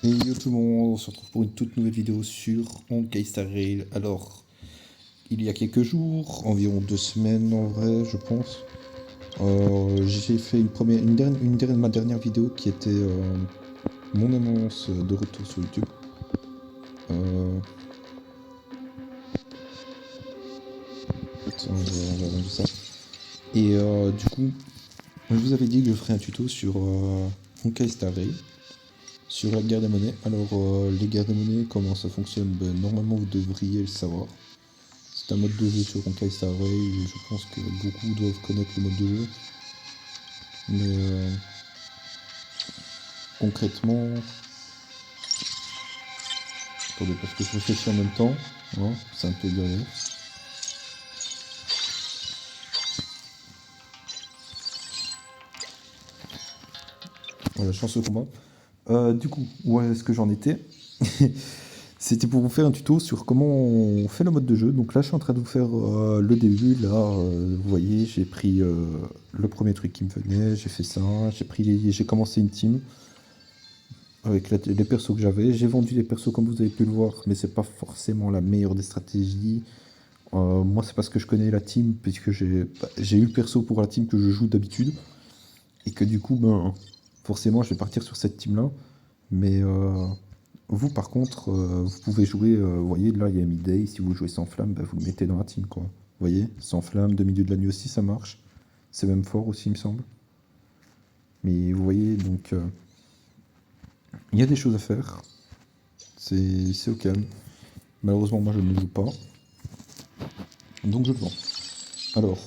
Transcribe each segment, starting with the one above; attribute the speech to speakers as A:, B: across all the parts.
A: Et yo tout le monde, on se retrouve pour une toute nouvelle vidéo sur Honkai Star Rail. Alors, il y a quelques jours, environ 2 semaines en vrai, je pense, j'ai fait ma dernière vidéo qui était mon annonce de retour sur YouTube. Attends, on va ranger ça. Et du coup, je vous avais dit que je ferais un tuto sur Honkai Star Rail, sur la guerre des monnaies. Alors, les guerres des monnaies, comment ça fonctionne? Ben, normalement, vous devriez le savoir. C'est un mode de jeu sur Honkai Star Rail, et je pense que beaucoup doivent connaître le mode de jeu. Mais concrètement... Attendez, parce que je réfléchis en même temps. Hein, c'est un peu galère. Voilà, chance au combat. Du coup, où est-ce que j'en étais? C'était pour vous faire un tuto sur comment on fait le mode de jeu. Donc là, je suis en train de vous faire le début. Là, vous voyez, j'ai pris le premier truc qui me venait, j'ai fait ça, j'ai commencé une team avec les persos que j'avais. J'ai vendu les persos comme vous avez pu le voir, mais c'est pas forcément la meilleure des stratégies. Moi, c'est parce que je connais la team, puisque j'ai eu le perso pour la team que je joue d'habitude, et que du coup, ben, forcément, je vais partir sur cette team-là. Mais vous, par contre, vous pouvez jouer, vous voyez, là, il y a Midday, si vous jouez sans flamme, ben, vous le mettez dans la team, quoi. Vous voyez, sans flamme, de milieu de la nuit aussi, ça marche. C'est même fort aussi, il me semble. Mais vous voyez, donc, il y a des choses à faire. C'est au calme. Malheureusement, moi, je ne joue pas. Donc, je le vends. Alors,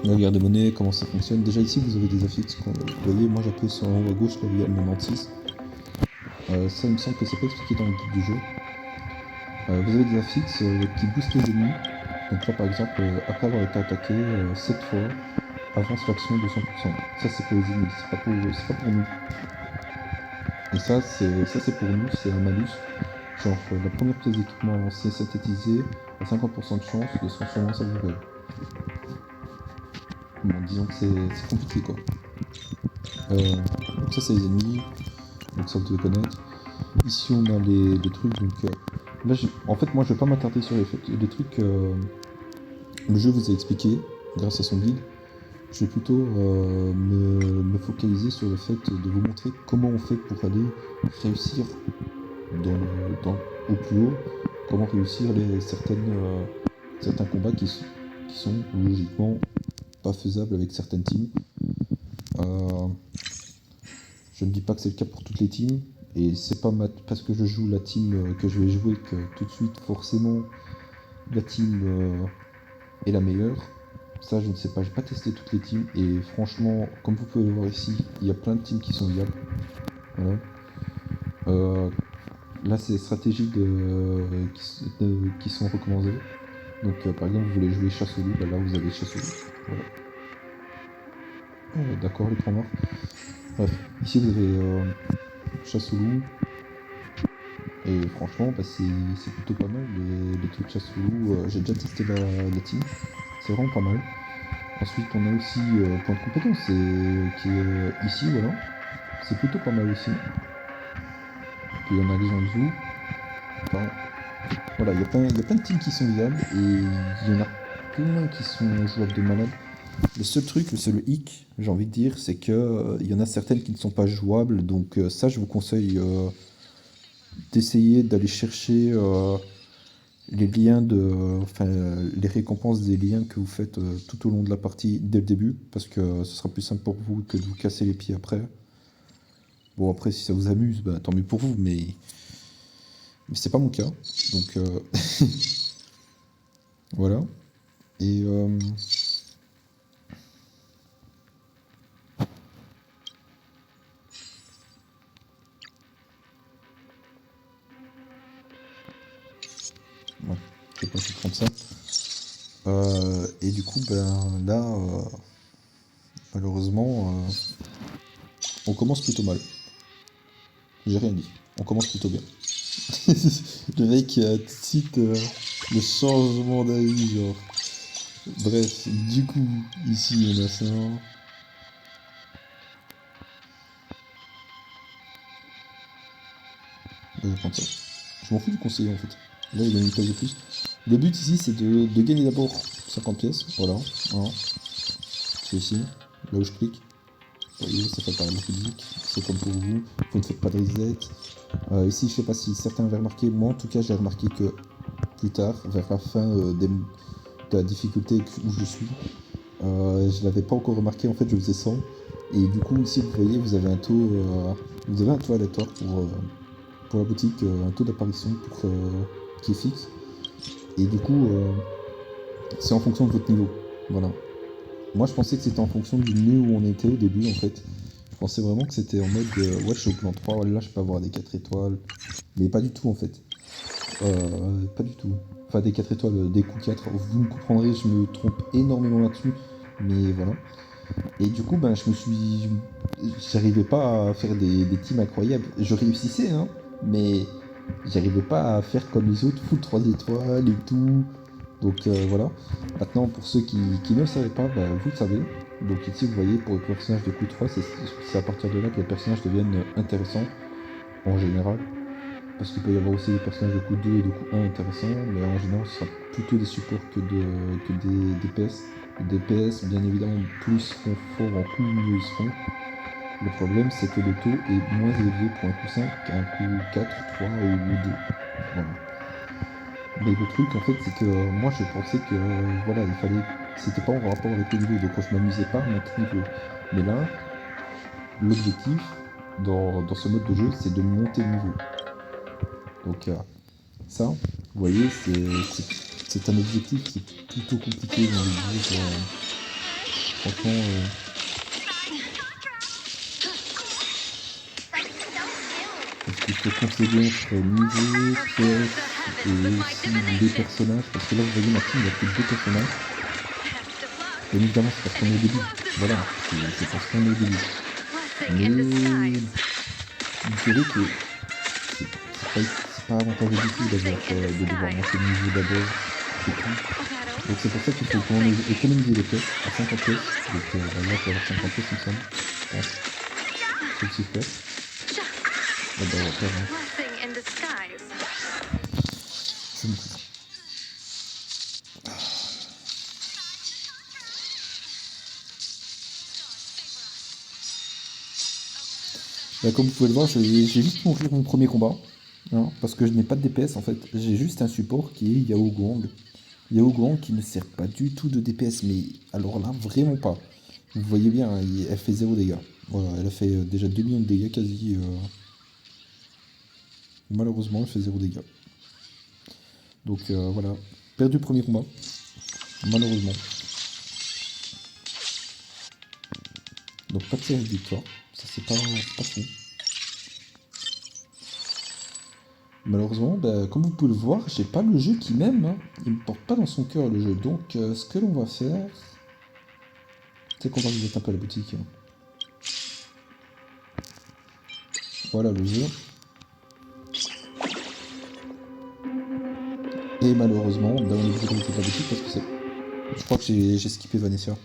A: la guerre des monnaies, comment ça fonctionne? Déjà ici, vous avez des affixes. Vous voyez, moi j'appuie sur en haut à gauche, là où il y a le 96. Ça, il me semble que c'est pas expliqué dans le guide du jeu. Vous avez des affixes qui boostent les ennemis. Donc là, par exemple, après avoir été attaqué 7 fois, avance l'action de 100%. Ça, c'est pour les ennemis, c'est pas pour nous. Et ça, c'est pour nous, c'est un malus. Genre, la première pièce d'équipement avancée synthétisée a 50% de chance de se transformer en savoureux. Bon, disons que c'est compliqué, quoi. Donc ça, c'est les ennemis. Donc ça, vous devez connaître. Ici, on a les trucs. Donc là, en fait, moi, je vais pas m'attarder sur les trucs. Le jeu vous a expliqué grâce à son guide. Je vais plutôt me focaliser sur le fait de vous montrer comment on fait pour aller réussir au plus haut, comment réussir certains combats qui sont logiquement pas faisables avec certaines teams. Je ne dis pas que c'est le cas pour toutes les teams, et c'est pas parce que je joue la team que je vais jouer que tout de suite forcément la team est la meilleure. Ça, je ne sais pas, j'ai pas testé toutes les teams, et franchement, comme vous pouvez le voir ici, il y a plein de teams qui sont viables. Voilà. Là, c'est des stratégies qui sont recommandées. Donc, par exemple, vous voulez jouer chasse au loup, bah là, vous avez chasse au loup. Voilà. D'accord, les 3 morts. Bref, ici, vous avez chasse au loup. Et franchement, bah, c'est plutôt pas mal, les trucs chasse au loup. J'ai déjà testé la team, c'est vraiment pas mal. Ensuite, on a aussi point de compétence, qui est ici, voilà. C'est plutôt pas mal aussi. Puis il y en a des en dessous. Enfin, voilà, il y a plein de teams qui sont viables, et il y en a plein qui sont jouables de malade. Le seul hic, j'ai envie de dire, c'est que il y en a certaines qui ne sont pas jouables, donc ça, je vous conseille d'essayer d'aller chercher les liens les récompenses des liens que vous faites tout au long de la partie dès le début, parce que ce sera plus simple pour vous que de vous casser les pieds après. Bon, après, si ça vous amuse, bah, tant mieux pour vous, mais c'est pas mon cas. Donc voilà. Et ouais, je vais pas essayer de prendre ça. Et du coup, ben là, malheureusement, on commence plutôt mal. J'ai rien dit. On commence plutôt bien. Le mec a tout de suite le changement d'avis, genre. Bref, du coup, ici on a ça. je vais prendre ça. Je m'en fous du conseiller en fait. Là, il a une pièce de plus. Le but ici, c'est de gagner d'abord 50 pièces. Voilà. Voilà. C'est ici, là où je clique. Vous voyez, ça fait apparaître la musique. C'est comme pour vous. Vous ne faites pas de reset. Ici, je sais pas si certains avaient remarqué. Moi, en tout cas, j'ai remarqué que plus tard, vers la fin de la difficulté où je suis, je l'avais pas encore remarqué. En fait, je faisais 100. Et du coup, ici, vous voyez, vous avez un taux aléatoire pour la boutique, un taux d'apparition qui est fixe. Et du coup, c'est en fonction de votre niveau. Voilà. Moi, je pensais que c'était en fonction du nœud où on était au début, en fait. Je pensais vraiment que c'était en mode, ouais, je suis au plan 3, là, je peux avoir des 4 étoiles. Mais pas du tout, en fait. Pas du tout. Enfin, des 4 étoiles, des coups 4. Vous me comprendrez, je me trompe énormément là-dessus. Mais voilà. Et du coup, ben, j'arrivais pas à faire des teams incroyables. Je réussissais, hein, mais j'arrivais pas à faire comme les autres, full 3 étoiles et tout. Donc voilà. Maintenant, pour ceux qui ne le savaient pas, bah, vous le savez. Donc ici, vous voyez, pour les personnages de coup 3, c'est à partir de là que les personnages deviennent intéressants, en général. Parce qu'il peut y avoir aussi des personnages de coup 2 et de coup 1 intéressants, mais en général, ce sera plutôt des supports que des DPS. Les DPS, bien évidemment, plus ils seront forts en coup, mieux ils seront. Le problème, c'est que le taux est moins élevé pour un coup 5 qu'un coup 4, 3 ou 2. Voilà. Mais le truc, en fait, c'est que moi, je pensais que, voilà, c'était pas en rapport avec le niveau, donc je m'amusais pas à monter de niveau. Mais là, l'objectif, dans ce mode de jeu, c'est de monter le niveau. Donc, ça, vous voyez, c'est un objectif qui est plutôt compliqué dans le jeu. Franchement, parce qu'il faut concéder entre niveau, pièces et aussi les personnages. Parce que là, vous voyez, ma team, il n'y a que 2 personnages. Bien évidemment, c'est parce qu'on est au début. Voilà, c'est parce qu'on est au début. Mais je dirais que c'est pas avantageux du tout de devoir monter le niveau d'abord et tout. Donc c'est pour ça qu'il faut économiser les pièces à 50 pièces. Donc là, il faut avoir 50 pièces, il me semble. Je pense. C'est le super. Là, bah, on va faire, je me coupe. Bah, comme vous pouvez le voir, j'ai juste mourir mon premier combat. Hein, parce que je n'ai pas de DPS en fait. J'ai juste un support qui est Yao Guang. Yao Guang qui ne sert pas du tout de DPS, mais alors là, vraiment pas. Vous voyez bien, hein, elle fait 0 dégâts. Voilà, elle a fait déjà 2 millions de dégâts quasi. Malheureusement, elle fait 0 dégâts. Donc voilà, perdu le premier combat. Malheureusement. Donc pas de série de victoire. Ça c'est pas fou. Malheureusement, bah, comme vous pouvez le voir, j'ai pas le jeu qui m'aime. Hein. Il me porte pas dans son cœur le jeu. Donc ce que l'on va faire, c'est qu'on va visiter un peu la boutique. Voilà le jeu. Et malheureusement, bah, on est obligé de rester de la boutique parce que c'est. Je crois que j'ai skippé Vanessa.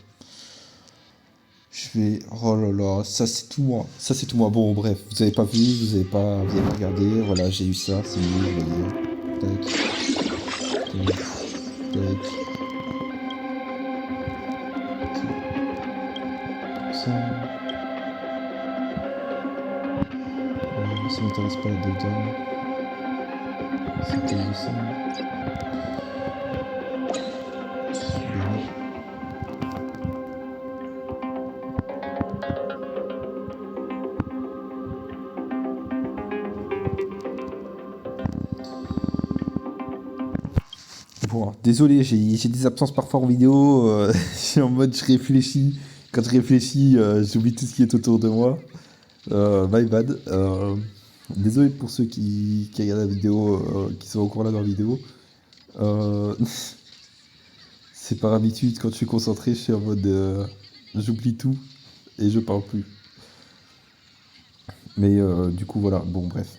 A: Je vais. Oh là là, ça c'est tout moi. Ça c'est tout moi. Bon bref, vous avez pas vu, vous avez pas regardé. Voilà, j'ai eu ça, c'est mieux, vous voyez. Tac. Tac. Tac. Ça. Ça m'intéresse pas la breakdown. Ça m'intéresse ça. Bon, désolé, j'ai des absences parfois en vidéo. Je suis en mode je réfléchis. Quand je réfléchis, j'oublie tout ce qui est autour de moi. My bad. Désolé pour ceux qui regardent la vidéo, qui sont encore là dans la vidéo. C'est par habitude, quand je suis concentré, je suis en mode j'oublie tout et je parle plus. Mais du coup, voilà, bon, bref.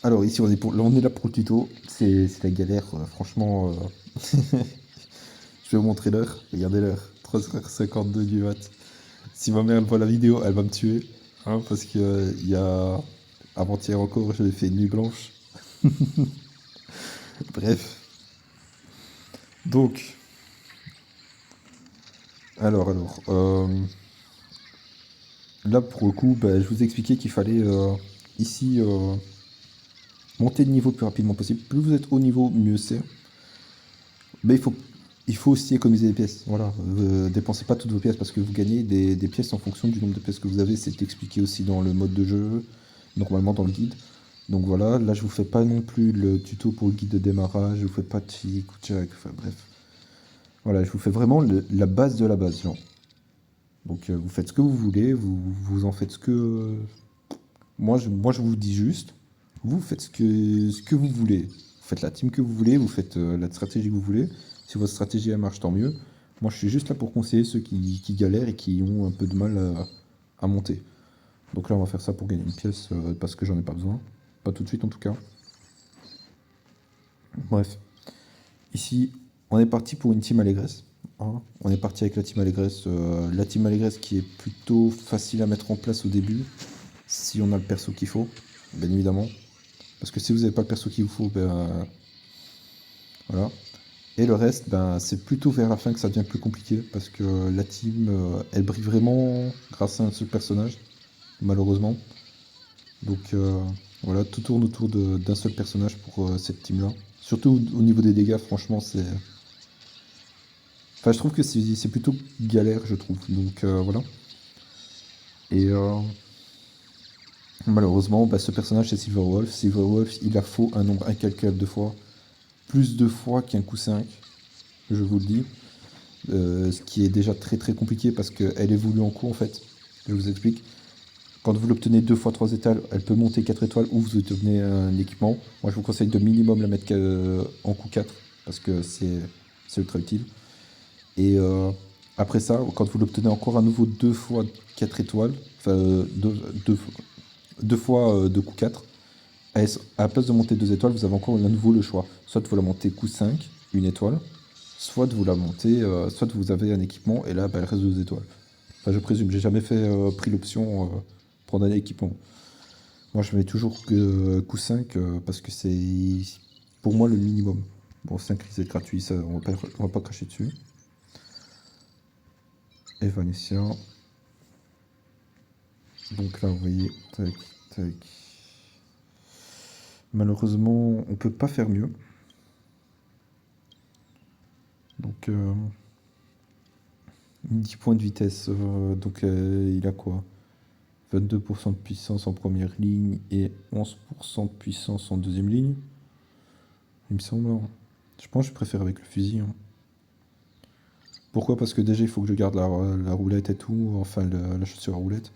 A: Alors, ici, on est là pour le tuto. C'est la galère, franchement. Je vais vous montrer l'heure. Regardez l'heure. 3h52 du mat. Si ma mère elle voit la vidéo, elle va me tuer. Hein, parce que il y a avant-hier encore, j'avais fait une nuit blanche. Bref. Donc, alors, là pour le coup, bah, je vous ai expliqué qu'il fallait ici monter de niveau le plus rapidement possible. Plus vous êtes haut niveau, mieux c'est. Mais il faut aussi économiser des pièces. Voilà, dépensez pas toutes vos pièces parce que vous gagnez des pièces en fonction du nombre de pièces que vous avez. C'est expliqué aussi dans le mode de jeu, normalement dans le guide. Donc voilà, là je vous fais pas non plus le tuto pour le guide de démarrage, je vous fais pas de chic ou tchac, enfin bref. Voilà, je vous fais vraiment la base de la base, genre. Donc vous faites ce que vous voulez, vous en faites ce que... moi je vous dis juste, vous faites ce que vous voulez. Vous faites la team que vous voulez, vous faites la stratégie que vous voulez. Si votre stratégie elle marche, tant mieux. Moi je suis juste là pour conseiller ceux qui galèrent et qui ont un peu de mal à monter. Donc là on va faire ça pour gagner une pièce parce que j'en ai pas besoin. Pas tout de suite en tout cas. Bref. Ici, on est parti pour une team allégresse. Hein. On est parti avec la team allégresse. La team allégresse qui est plutôt facile à mettre en place au début, si on a le perso qu'il faut, bien évidemment. Parce que si vous n'avez pas le perso qu'il vous faut, ben voilà. Et le reste, ben, c'est plutôt vers la fin que ça devient plus compliqué, parce que la team, elle brille vraiment grâce à un seul personnage, malheureusement. Donc voilà, tout tourne autour d'un seul personnage pour cette team-là. Surtout au niveau des dégâts, franchement, c'est... Enfin, je trouve que c'est plutôt galère, je trouve. Donc voilà. Et malheureusement, bah, ce personnage, c'est Silverwolf. Silverwolf, il a faut un nombre incalculable de fois. Plus de fois qu'un coup 5, je vous le dis. Ce qui est déjà très très compliqué parce qu'elle évolue en cours en fait. Je vous explique. Quand vous l'obtenez 2 fois 3 étoiles, elle peut monter 4 étoiles ou vous obtenez un équipement. Moi je vous conseille de minimum la mettre en coup 4 parce que c'est ultra utile. Et après ça, quand vous l'obtenez encore à nouveau 2 fois 4 étoiles, enfin 2 fois 2 coups 4, à la place de monter 2 étoiles, vous avez encore à nouveau le choix. Soit vous la montez coup 5, 1 étoile, soit vous la montez, soit vous avez un équipement et là bah, elle reste 2 étoiles. Enfin je présume, j'ai jamais pris l'option prendre un équipement. Moi je mets toujours coup 5 parce que c'est pour moi le minimum. Bon 5 risques gratuit, ça, on va pas cracher dessus. Evanescent. Donc là, vous voyez, tac, tac. Malheureusement, on peut pas faire mieux. Donc, 10 points de vitesse. Donc, il a quoi? 22% de puissance en première ligne et 11% de puissance en deuxième ligne. Il me semble. Hein. Je pense que je préfère avec le fusil. Hein. Pourquoi? Parce que déjà, il faut que je garde la roulette et tout. Enfin, la chaussure à roulette.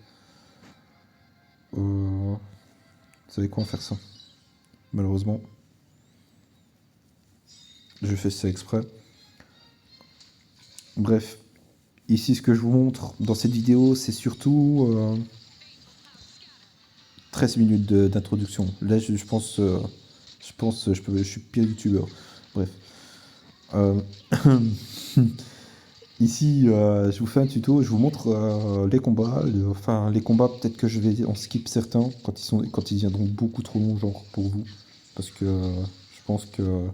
A: Vous savez quoi, on va faire ça? Malheureusement, je fais ça exprès. Bref, ici ce que je vous montre dans cette vidéo, c'est surtout 13 minutes d'introduction. Là, je pense, je suis pire youtubeur. Bref. Euh, ici, je vous fais un tuto, je vous montre les combats. Enfin, les combats, peut-être que je vais en skip certains quand ils viendront beaucoup trop longs, genre pour vous. Parce que je pense que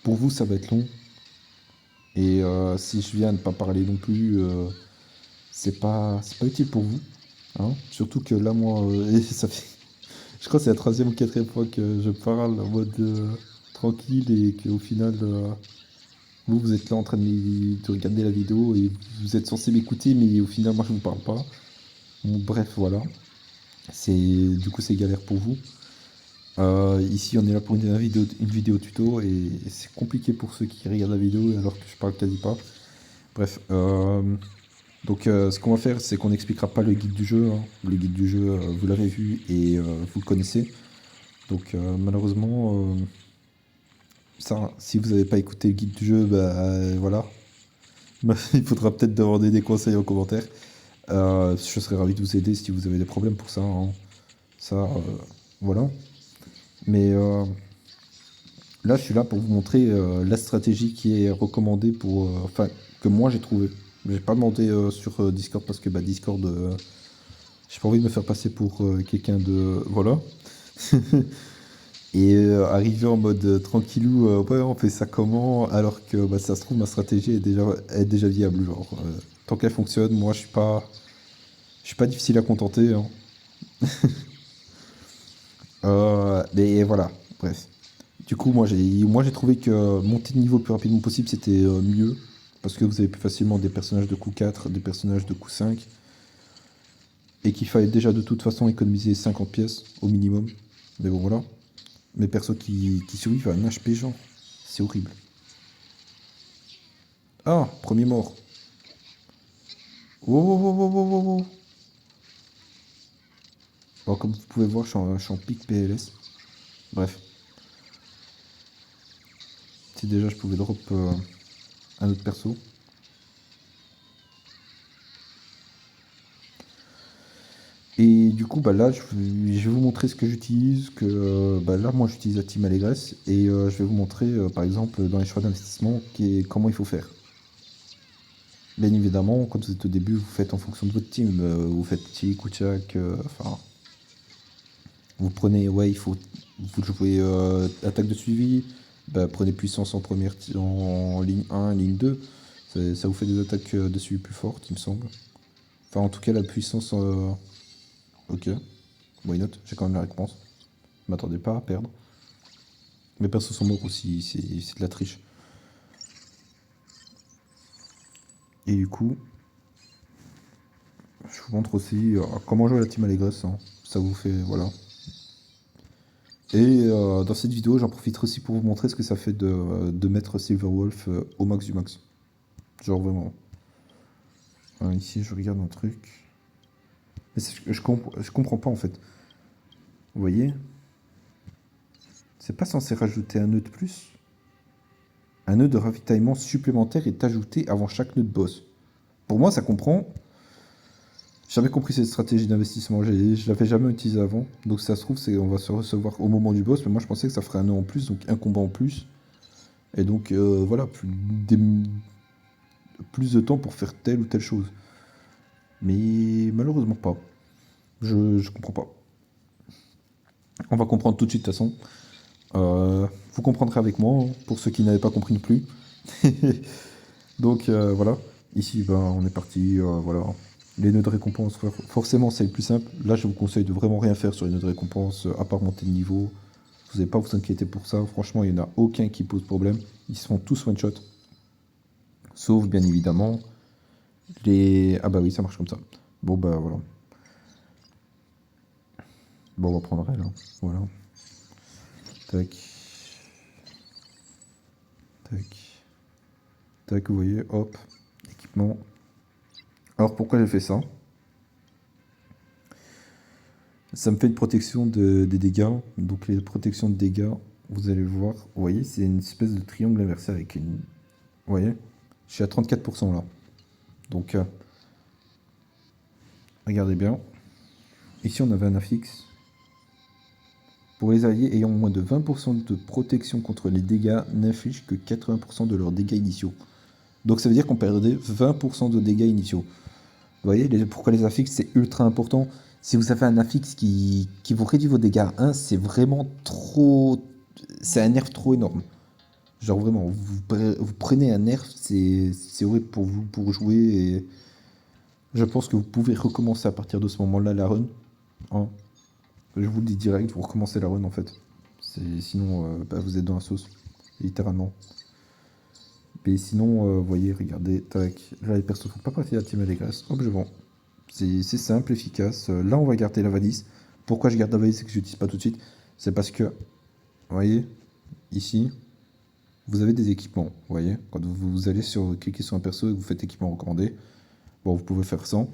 A: pour vous, ça va être long. Et si je viens de pas parler non plus, c'est pas utile pour vous. Hein. Surtout que là, moi, ça fait, je crois que c'est la troisième ou quatrième fois que je parle en mode tranquille et qu'au final, vous êtes là en train de regarder la vidéo et vous êtes censé m'écouter, mais au final, moi, je vous parle pas. Bon, bref, voilà. Du coup, c'est galère pour vous. Ici, on est là pour une vidéo tuto et c'est compliqué pour ceux qui regardent la vidéo alors que je parle quasi pas. Bref, donc ce qu'on va faire, c'est qu'on n'expliquera pas le guide du jeu. Hein. Le guide du jeu, vous l'avez vu et vous le connaissez. Donc malheureusement, ça, si vous n'avez pas écouté le guide du jeu, bah voilà. Il faudra peut-être demander des conseils en commentaire. Je serais ravi de vous aider si vous avez des problèmes pour ça. Hein. Ça, voilà. Mais là, je suis là pour vous montrer la stratégie qui est recommandée pour, enfin, que moi j'ai trouvé. J'ai pas demandé sur Discord parce que bah, Discord, j'ai pas envie de me faire passer pour quelqu'un de, voilà. Et arriver en mode tranquillou, ouais, on fait ça comment? Alors que bah, ça se trouve, ma stratégie est déjà viable. Genre, tant qu'elle fonctionne, moi je suis pas difficile à contenter, hein. Mais voilà, bref. Du coup, moi j'ai trouvé que monter de niveau le plus rapidement possible, c'était mieux. Parce que vous avez plus facilement des personnages de coup 4, des personnages de coup 5. Et qu'il fallait déjà de toute façon économiser 50 pièces au minimum. Mais bon, voilà. Mes persos qui survivent à un HP, genre. C'est horrible. Ah, premier mort. Wow, wow, wow, wow, wow, wow, wow. Bon, comme vous pouvez voir, je suis en pic PLS. Bref. Si déjà je pouvais drop un autre perso. Et du coup, bah là, je vais vous montrer ce que j'utilise. Bah là, moi, j'utilise la Team Allégresse. Et je vais vous montrer, par exemple, dans les choix d'investissement, comment il faut faire. Bien évidemment, quand vous êtes au début, vous faites en fonction de votre team. Vous faites Tic ou Tchak. Enfin, vous prenez, ouais, vous jouez attaque de suivi. Bah, prenez puissance en première, en ligne 1, ligne 2. Ça vous fait des attaques de suivi plus fortes, il me semble. Enfin, en tout cas, la puissance. Ok, why not? J'ai quand même la récompense. Je m'attendais pas à perdre. Mes persos sont morts aussi, c'est de la triche. Et du coup, je vous montre aussi comment jouer à la Team Allégresse, hein. Ça vous fait, voilà. Et dans cette vidéo, j'en profiterai aussi pour vous montrer ce que ça fait de mettre Silverwolf au max du max. Genre vraiment. Ici, je regarde un truc. Mais je comprends pas en fait. Vous voyez? C'est pas censé rajouter un nœud de plus? Un nœud de ravitaillement supplémentaire est ajouté avant chaque nœud de boss. Pour moi, ça comprend. J'ai jamais compris cette stratégie d'investissement. Je l'avais jamais utilisée avant. Donc, si ça se trouve, on va se recevoir au moment du boss. Mais moi, je pensais que ça ferait un nœud en plus, donc un combat en plus. Et donc, voilà, plus de temps pour faire telle ou telle chose. Mais malheureusement pas. Je comprends pas. On va comprendre tout de suite de toute façon. Vous comprendrez avec moi, hein, pour ceux qui n'avaient pas compris non plus. Donc voilà. Ici, ben, on est parti. Voilà. Les nœuds de récompense, forcément, c'est le plus simple. Là, je vous conseille de vraiment rien faire sur les nœuds de récompense, à part monter de niveau. Vous n'avez pas à vous inquiéter pour ça. Franchement, il n'y en a aucun qui pose problème. Ils se font tous one-shot. Sauf, bien évidemment, les. Ah bah oui, ça marche comme ça. Bon, bah voilà. Bon, on va prendre elle, hein. Voilà. Tac. Tac. Tac, vous voyez, hop. Équipement. Alors, pourquoi j'ai fait ça? Ça me fait une protection des dégâts. Donc, les protections de dégâts, vous allez le voir. Vous voyez, c'est une espèce de triangle inversé avec une. Vous voyez? Je suis à 34% là. Donc, regardez bien. Ici, on avait un affixe. Pour les alliés ayant moins de 20% de protection contre les dégâts, n'inflige que 80% de leurs dégâts initiaux. Donc ça veut dire qu'on perdait 20% de dégâts initiaux. Vous voyez pourquoi les affixes c'est ultra important. Si vous avez un affixe qui vous réduit vos dégâts à 1, c'est vraiment trop. C'est un nerf trop énorme. Genre vraiment, vous prenez un nerf, c'est horrible pour vous pour jouer. Et je pense que vous pouvez recommencer à partir de ce moment-là la run, hein. Je vous le dis direct, vous recommencez la run en fait. Sinon, bah, vous êtes dans la sauce, littéralement. Et sinon, vous voyez, regardez, tac, là les persos font pas partie de la team Allégresse. Hop, je vends. C'est simple, efficace. Là, on va garder la valise. Pourquoi je garde la valise et que je l'utilise pas tout de suite? C'est parce que, vous voyez, ici, vous avez des équipements. Vous voyez, quand vous allez cliquer sur un perso et que vous faites équipement recommandé, bon, vous pouvez faire sans.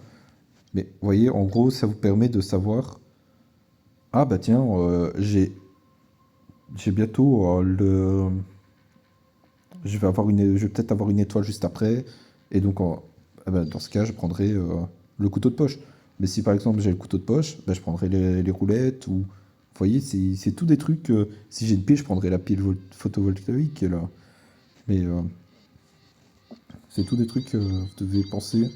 A: Mais vous voyez, en gros, ça vous permet de savoir, ah bah tiens, j'ai bientôt je vais peut-être avoir une étoile juste après. Et donc, ah bah, dans ce cas, je prendrai le couteau de poche. Mais si par exemple j'ai le couteau de poche, bah, je prendrai les roulettes. Ou, vous voyez, c'est tout des trucs. Si j'ai une pile, je prendrai la pile photovoltaïque. Là. Mais c'est tout des trucs que vous devez penser.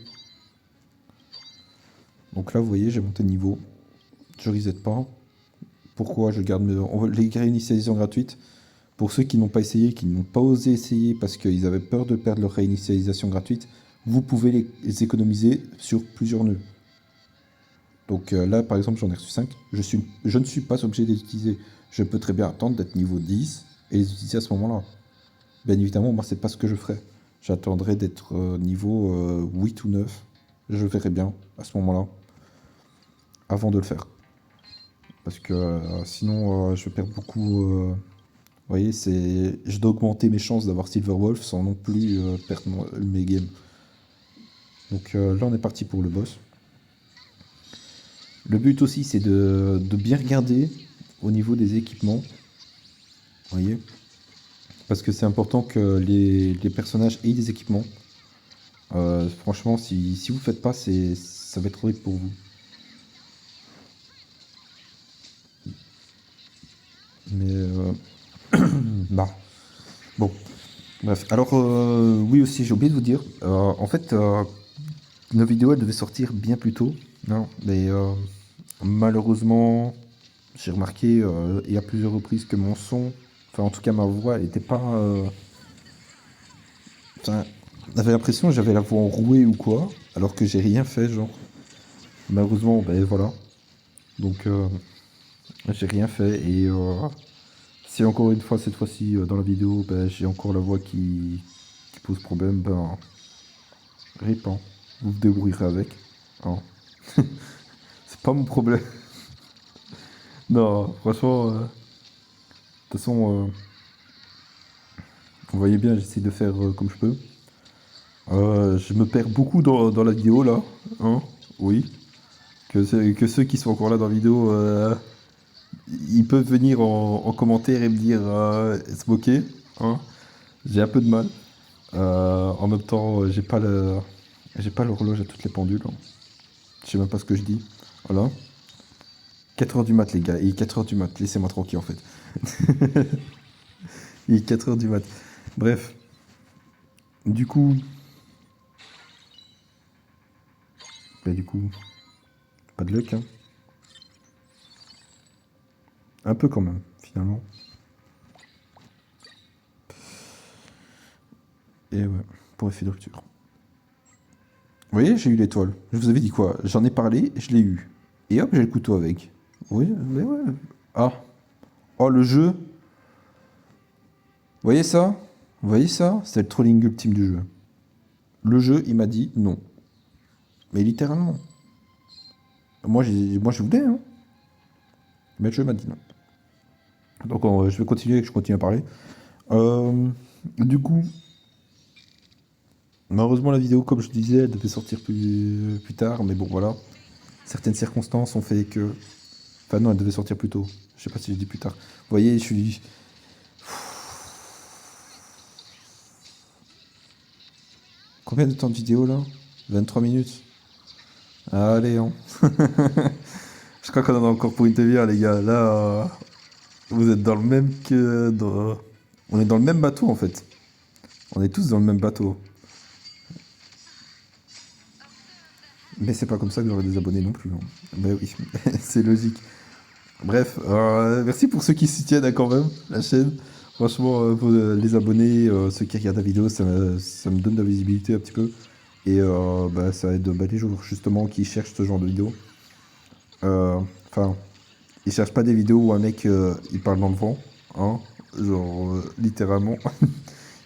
A: Donc là, vous voyez, j'ai monté de niveau. Je reset pas. pourquoi je garde les réinitialisations gratuites. Pour ceux qui n'ont pas essayé, qui n'ont pas osé essayer parce qu'ils avaient peur de perdre leur réinitialisation gratuite, vous pouvez les économiser sur plusieurs nœuds. Donc là, par exemple, j'en ai reçu 5. Je ne suis pas obligé de les utiliser. Je peux très bien attendre d'être niveau 10 et les utiliser à ce moment-là. Bien évidemment, moi, c'est pas ce que je ferais. J'attendrai d'être niveau 8 ou 9. Je verrai bien à ce moment-là, avant de le faire. Parce que sinon, je perds beaucoup. Vous voyez, je dois augmenter mes chances d'avoir Silver Wolf sans non plus perdre mes games. Donc là, on est parti pour le boss. Le but aussi, c'est de bien regarder au niveau des équipements. Vous voyez, parce que c'est important que les personnages aient des équipements. Franchement, si vous ne faites pas, ça va être horrible pour vous. Mais bah bon, bref. Alors oui aussi, j'ai oublié de vous dire. En fait, nos vidéos elles devaient sortir bien plus tôt. Non, mais malheureusement, j'ai remarqué et à plusieurs reprises que mon son, enfin en tout cas ma voix, elle n'était pas. Enfin, j'avais l'impression que j'avais la voix enrouée ou quoi, alors que j'ai rien fait, genre. Malheureusement, ben voilà. Donc j'ai rien fait et si encore une fois cette fois-ci dans la vidéo, ben, j'ai encore la voix qui pose problème, ben rip, hein. Vous vous débrouillerez avec. Hein. C'est pas mon problème. Non, franchement, de toute façon, vous voyez bien, j'essaie de faire comme je peux. Je me perds beaucoup dans la vidéo là, hein, oui. Que ceux qui sont encore là dans la vidéo, ils peuvent venir en commentaire et me dire se moquer, hein. J'ai un peu de mal. En même temps, j'ai pas l'horloge à toutes les pendules, hein. Je sais même pas ce que je dis. Voilà. 4h du mat les gars, il est 4h du mat, laissez-moi tranquille en fait. Il est 4h du mat. Bref. Du coup. Bah du coup. Pas de luck, hein. Un peu quand même, finalement. Et ouais, pour effet de rupture. Vous voyez, j'ai eu l'étoile. Je vous avais dit quoi? J'en ai parlé, je l'ai eu. Et hop, j'ai le couteau avec. Oui, mais ouais. Ah. Oh, le jeu. Vous voyez ça? Vous voyez ça? C'est le trolling ultime du jeu. Le jeu, il m'a dit non. Mais littéralement. Moi, je voulais, hein. Mais le jeu m'a dit non. Donc, je vais continuer, je continue à parler. Du coup, malheureusement, la vidéo, comme je disais, elle devait sortir plus tard. Mais bon, voilà. Certaines circonstances ont fait que... Enfin, non, elle devait sortir plus tôt. Je sais pas si je dis plus tard. Vous voyez, je suis... Combien de temps de vidéo, là? 23 minutes. Allez, hein. Je crois qu'on en a encore pour une demi-heure, les gars. Là, vous êtes dans le même que... On est dans le même bateau, en fait. On est tous dans le même bateau. Mais c'est pas comme ça que j'aurai des abonnés non plus, hein. Ben oui, c'est logique. Bref, merci pour ceux qui soutiennent quand même la chaîne. Franchement, les abonnés, ceux qui regardent la vidéo, ça me donne de la visibilité un petit peu. Et bah, ça aide les gens justement qui cherchent ce genre de vidéos. Enfin, ils cherchent pas des vidéos où un mec il parle dans le vent, hein, genre littéralement. Ils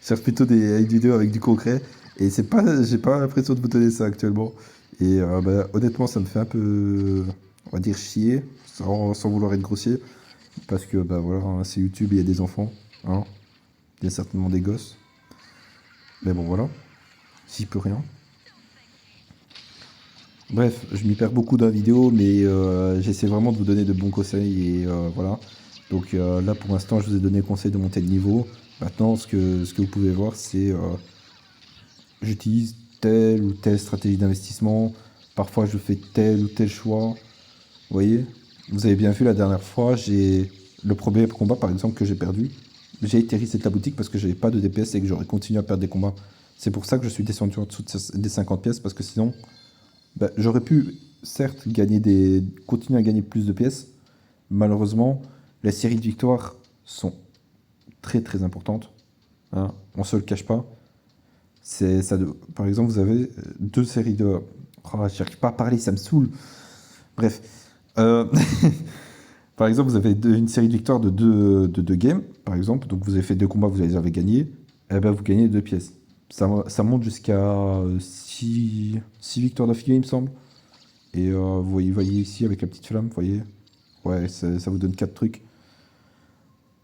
A: cherchent plutôt des vidéos avec du concret. Et j'ai pas l'impression de vous donner ça actuellement. Et bah, honnêtement, ça me fait un peu, on va dire, chier, sans vouloir être grossier. Parce que bah voilà, hein, c'est YouTube, il y a des enfants, hein. Il y a certainement des gosses. Mais bon voilà, j'y peux rien. Bref, je m'y perds beaucoup dans la vidéo, mais j'essaie vraiment de vous donner de bons conseils et voilà. Donc là pour l'instant je vous ai donné le conseil de monter de niveau. Maintenant ce que vous pouvez voir c'est j'utilise telle ou telle stratégie d'investissement. Parfois je fais tel ou tel choix. Vous voyez? Vous avez bien vu la dernière fois, j'ai le premier combat par exemple que j'ai perdu. J'ai été reset la boutique parce que j'avais pas de DPS et que j'aurais continué à perdre des combats. C'est pour ça que je suis descendu en dessous des 50 pièces parce que sinon... Bah, j'aurais pu, certes, continuer à gagner plus de pièces, malheureusement, les séries de victoires sont très très importantes. Hein, on se le cache pas. C'est ça. Par exemple, vous avez deux séries de. Oh, j'arrive pas à parler, ça me saoule. Bref. Euh, Par exemple, vous avez une série de victoires de deux games, par exemple. Donc vous avez fait deux combats, vous les avez gagnés. Et ben vous gagnez deux pièces. Ça monte jusqu'à 6 victoires d'affilée, il me semble. Et voyez ici avec la petite flamme, vous voyez. Ouais, ça vous donne 4 trucs.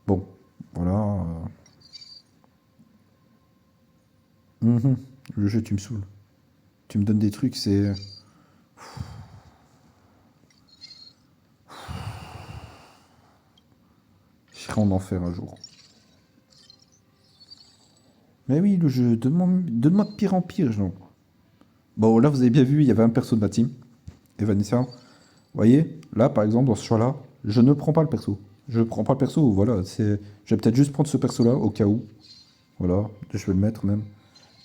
A: Bon, voilà. Mhm. Le jeu, tu me saoules. Tu me donnes des trucs, c'est. Je serai en enfer un jour. Mais oui, le jeu, donne-moi de pire en pire, genre. Bon, là, vous avez bien vu, il y avait un perso de ma team, Evanessa. Vous voyez, là, par exemple, dans ce choix-là, je ne prends pas le perso. Je ne prends pas le perso, voilà. Je vais peut-être juste prendre ce perso-là, au cas où. Voilà, je vais le mettre même.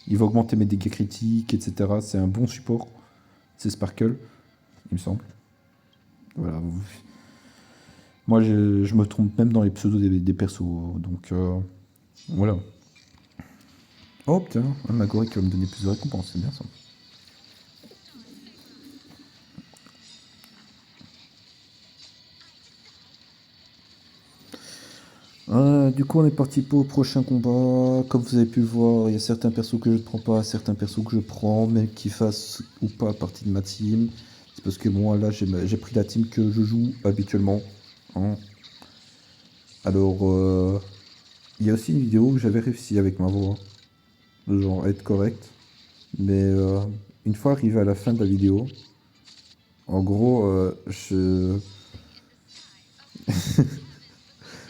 A: Il va augmenter mes dégâts critiques, etc. C'est un bon support. C'est Sparkle, il me semble. Voilà. Moi, je me trompe même dans les pseudos des persos. Donc, voilà. Oh, putain, un Magori qui va me donner plus de récompenses, c'est bien ça. Du coup, on est parti pour le prochain combat. Comme vous avez pu voir, il y a certains persos que je ne prends pas, certains persos que je prends, même qu'ils fassent ou pas partie de ma team. C'est parce que moi, là, j'ai pris la team que je joue habituellement. Hein. Alors, il y a aussi une vidéo où j'avais réussi avec ma voix, de genre être correct. Mais une fois arrivé à la fin de la vidéo, en gros,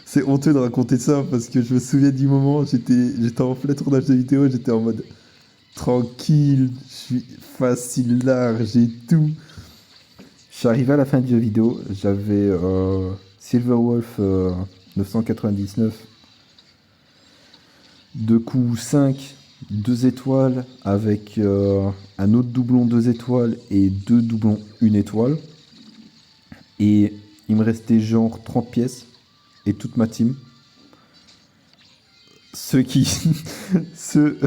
A: c'est honteux de raconter ça parce que je me souviens du moment, j'étais en plein tournage de vidéo, j'étais en mode tranquille, je suis facile, large j'ai tout. Je suis arrivé à la fin de la vidéo, j'avais Silverwolf 999, 2 coups 5, 2 étoiles avec un autre doublon 2 étoiles et 2 doublons 1 étoile. Et il me restait genre 30 pièces et toute ma team. Ceux qui. ceux...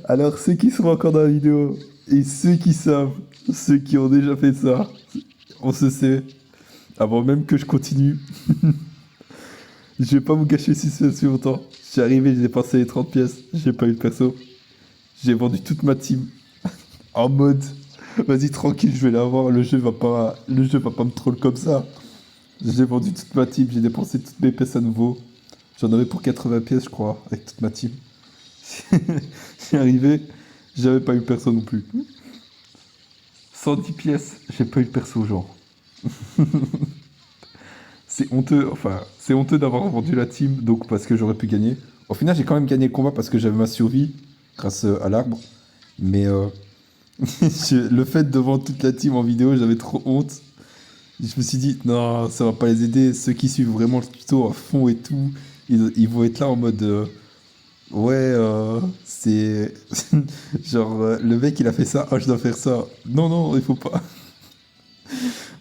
A: Alors, ceux qui sont encore dans la vidéo et ceux qui savent, ceux qui ont déjà fait ça, on se sait. Avant même que je continue, je vais pas vous gâcher si c'est si longtemps. Je suis arrivé, j'ai dépensé les 30 pièces, j'ai pas eu de perso. J'ai vendu toute ma team en mode vas-y tranquille, je vais l'avoir, le jeu va pas me troll comme ça. J'ai vendu toute ma team, j'ai dépensé toutes mes pièces à nouveau. J'en avais pour 80 pièces, je crois, avec toute ma team. J'y arrivé, j'avais pas eu perso non plus. 110 pièces, j'ai pas eu de perso, genre. C'est honteux, enfin, c'est honteux d'avoir vendu la team, donc parce que j'aurais pu gagner. Au final, j'ai quand même gagné le combat parce que j'avais ma survie grâce à l'arbre. Mais le fait de vendre toute la team en vidéo, j'avais trop honte. Je me suis dit, non, ça va pas les aider. Ceux qui suivent vraiment le tuto à fond et tout, ils vont être là en mode, ouais, c'est. Genre, le mec il a fait ça, ah, je dois faire ça. Non, non, il faut pas.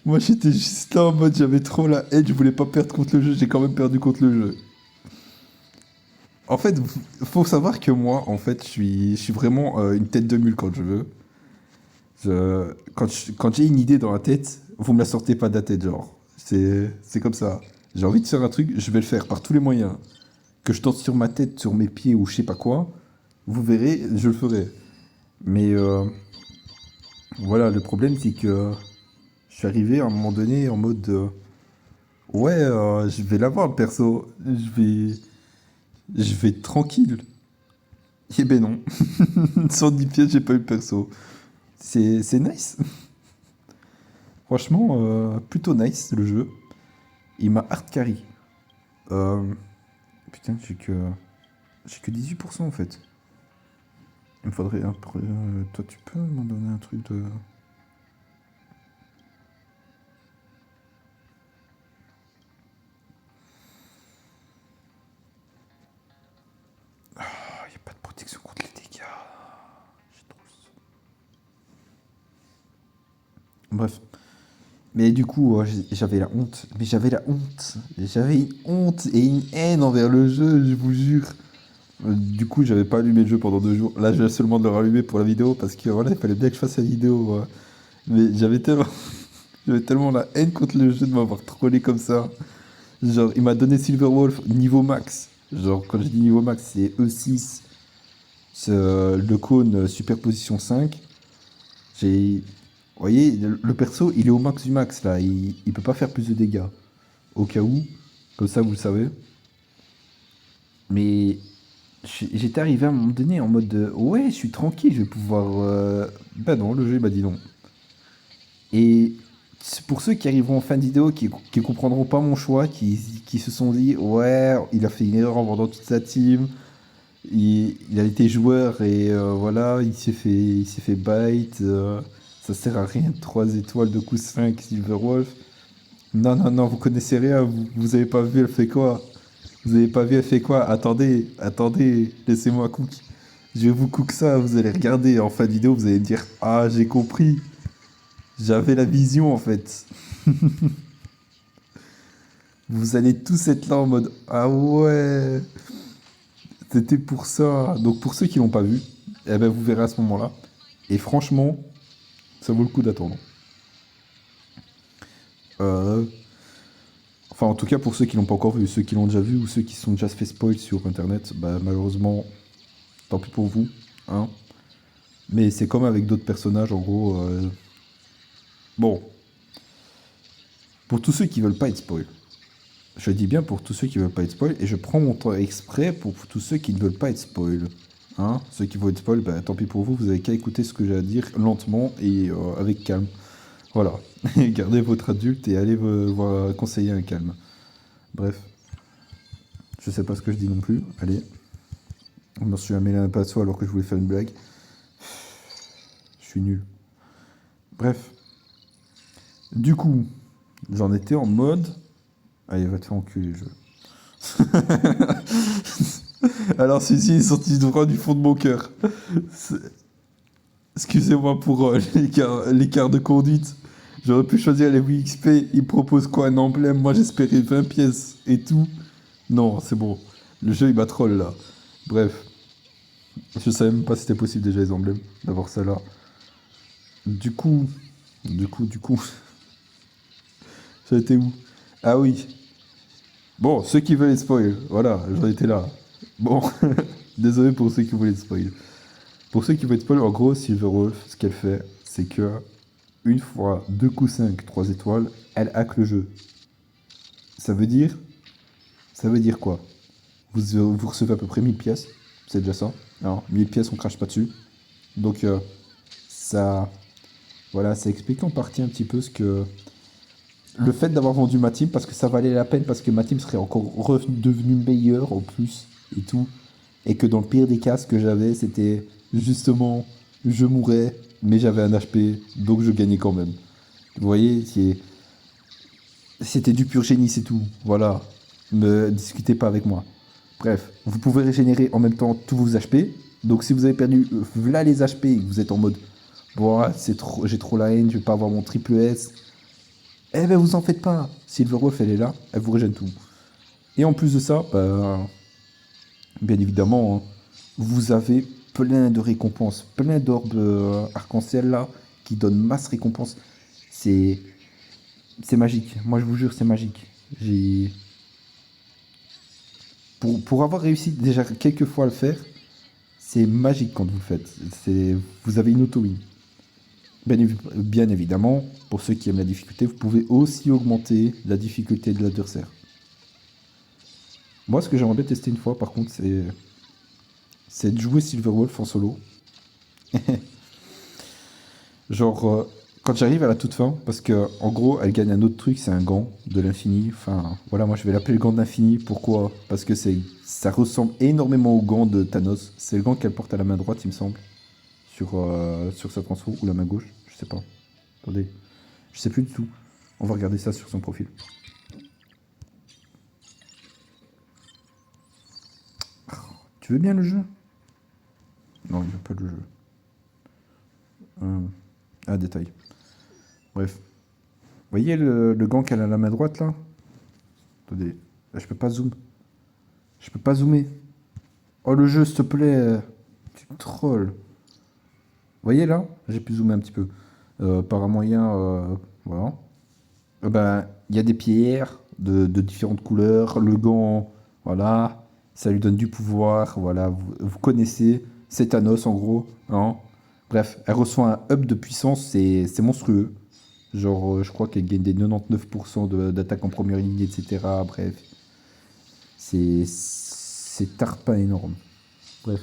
A: Moi j'étais juste là en mode, j'avais trop la haine, je voulais pas perdre contre le jeu, j'ai quand même perdu contre le jeu. En fait, faut savoir que moi, en fait, je suis vraiment une tête de mule quand je veux. Quand j'ai une idée dans la tête, vous me la sortez pas de la tête, genre. C'est comme ça. J'ai envie de faire un truc, je vais le faire par tous les moyens. Que je tente sur ma tête, sur mes pieds ou je sais pas quoi, vous verrez, je le ferai. Mais voilà, le problème c'est que je suis arrivé à un moment donné en mode ouais, je vais l'avoir le perso, je vais être tranquille. Eh ben non, 110 pièces, j'ai pas eu le perso. C'est nice. Franchement, plutôt nice le jeu. Il m'a hard carry. Euh, putain, j'ai que 18% en fait. Il me faudrait un peu. Toi, tu peux m'en donner un truc de. Ah, il n'y a pas de protection contre les dégâts. J'ai trop le seum. Bref. Mais du coup, j'avais la honte. Mais j'avais la honte. J'avais une honte et une haine envers le jeu, je vous jure. Du coup, j'avais pas allumé le jeu pendant 2 jours. Là, je viens seulement de le rallumer pour la vidéo parce que voilà, il fallait bien que je fasse la vidéo. Mais j'avais tellement la haine contre le jeu de m'avoir trollé comme ça. Genre, il m'a donné Silverwolf niveau max. Genre, quand je dis niveau max, c'est E6, c'est, le cône superposition 5. Vous voyez, le perso, il est au max du max là. Il peut pas faire plus de dégâts. Au cas où, comme ça vous le savez. Mais j'étais arrivé à un moment donné en mode de, ouais, je suis tranquille, je vais pouvoir. Bah non, le jeu il m'a dit non. Et c'est pour ceux qui arriveront en fin de vidéo, qui comprendront pas mon choix, qui se sont dit, ouais, il a fait une erreur en vendant toute sa team, il a été joueur et voilà, il s'est fait bite, ça sert à rien, 3 étoiles de coup 5 Silverwolf. Non, non, non, vous connaissez rien, vous avez pas vu, elle fait quoi? Vous avez pas vu, elle fait quoi? Attendez, attendez, laissez-moi cook. Je vais vous cook ça, vous allez regarder en fin de vidéo, vous allez me dire, ah, j'ai compris. J'avais la vision en fait. Vous allez tous être là en mode, ah ouais, c'était pour ça. Donc pour ceux qui l'ont pas vu, eh ben vous verrez à ce moment-là. Et franchement, ça vaut le coup d'attendre. Euh, Enfin, en tout cas, pour ceux qui l'ont pas encore vu, ceux qui l'ont déjà vu ou ceux qui se sont déjà fait spoil sur internet, bah malheureusement, tant pis pour vous, hein. Mais c'est comme avec d'autres personnages, en gros. Bon, pour tous ceux qui veulent pas être spoil, je dis bien pour tous ceux qui veulent pas être spoil, et je prends mon temps exprès pour tous ceux qui ne veulent pas être spoil. Hein, ceux qui veulent être spoil, bah tant pis pour vous, vous avez qu'à écouter ce que j'ai à dire lentement et avec calme. Voilà. Gardez votre adulte et allez voir conseiller un calme. Bref, je sais pas ce que je dis non plus. Allez, je me suis mêlé un pinceau alors que je voulais faire une blague. Je suis nul. Bref, du coup, j'en étais en mode. Allez, va te faire enculer le jeu. Alors, celui-ci est sorti droit du fond de mon cœur. Excusez-moi pour l'écart de conduite. J'aurais pu choisir les Wii XP. Ils proposent quoi, un emblème? Moi, j'espérais 20 pièces et tout. Non, c'est bon. Le jeu, il m'a troll là. Bref, je savais même pas si c'était possible déjà les emblèmes, d'avoir ça là. Du coup, du coup, ça a été où? Ah oui. Bon, ceux qui veulent les spoil, voilà, j'en étais là. Bon, désolé pour ceux qui voulaient les spoil. Pour ceux qui veulent les spoil, en gros, Silverwolf, ce qu'elle fait, c'est que une fois 2 coups 5, 3 étoiles, elle hack le jeu. Ça veut dire Ça veut dire quoi? Vous recevez à peu près 1000 pièces, c'est déjà ça. Alors, 1000 pièces, on crache pas dessus. Donc, ça, voilà, ça explique en partie un petit peu ce que. Le fait d'avoir vendu ma team, parce que ça valait la peine, parce que ma team serait encore devenue meilleure en plus, et tout. Et que dans le pire des cas, ce que j'avais, c'était justement, je mourais, mais j'avais un HP, donc je gagnais quand même. Vous voyez, c'était du pur génie, c'est tout. Voilà. Ne discutez pas avec moi. Bref, vous pouvez régénérer en même temps tous vos HP. Donc si vous avez perdu là les HP et que vous êtes en mode bon, c'est trop, j'ai trop la haine, je vais pas avoir mon triple S. Eh ben vous en faites pas. Silverwolf elle est là, elle vous régène tout. Et en plus de ça, bah, bien évidemment, hein, vous avez plein de récompenses, plein d'orbes arc-en-ciel là qui donnent masse récompense. C'est c'est magique. Moi je vous jure c'est magique. J'ai pour avoir réussi déjà quelques fois à le faire, c'est magique quand vous le faites. Vous avez une auto-win. Bien évidemment, pour ceux qui aiment la difficulté, vous pouvez aussi augmenter la difficulté de l'adversaire. Moi, ce que j'aimerais bien tester une fois, par contre, c'est de jouer Silverwolf en solo. Genre, quand j'arrive à la toute fin, parce que en gros, elle gagne un autre truc, c'est un gant de l'infini. Enfin, voilà, moi je vais l'appeler le gant de l'infini. Pourquoi? Parce que ça ressemble énormément au gant de Thanos. C'est le gant qu'elle porte à la main droite, il me semble, sur sa transfo, ou la main gauche, je sais pas. Attendez, je sais plus du tout. On va regarder ça sur son profil. Tu veux bien le jeu? Non, il veut pas le jeu. Ah, détail. Bref. Voyez le gant qu'elle a à la main droite là? Attendez, là, je peux pas zoom. Je peux pas zoomer. Oh le jeu, s'il te plaît. Tu trolls. Voyez là? J'ai pu zoomer un petit peu. Par un moyen. Voilà. Ben, il y a des pierres de différentes couleurs. Le gant, voilà. Ça lui donne du pouvoir. Voilà. Vous connaissez. C'est Thanos en gros. Hein. Bref, elle reçoit un up de puissance. C'est monstrueux. Genre, je crois qu'elle gagne des 99% d'attaque en première ligne, etc. Bref, c'est tarpin énorme. Bref.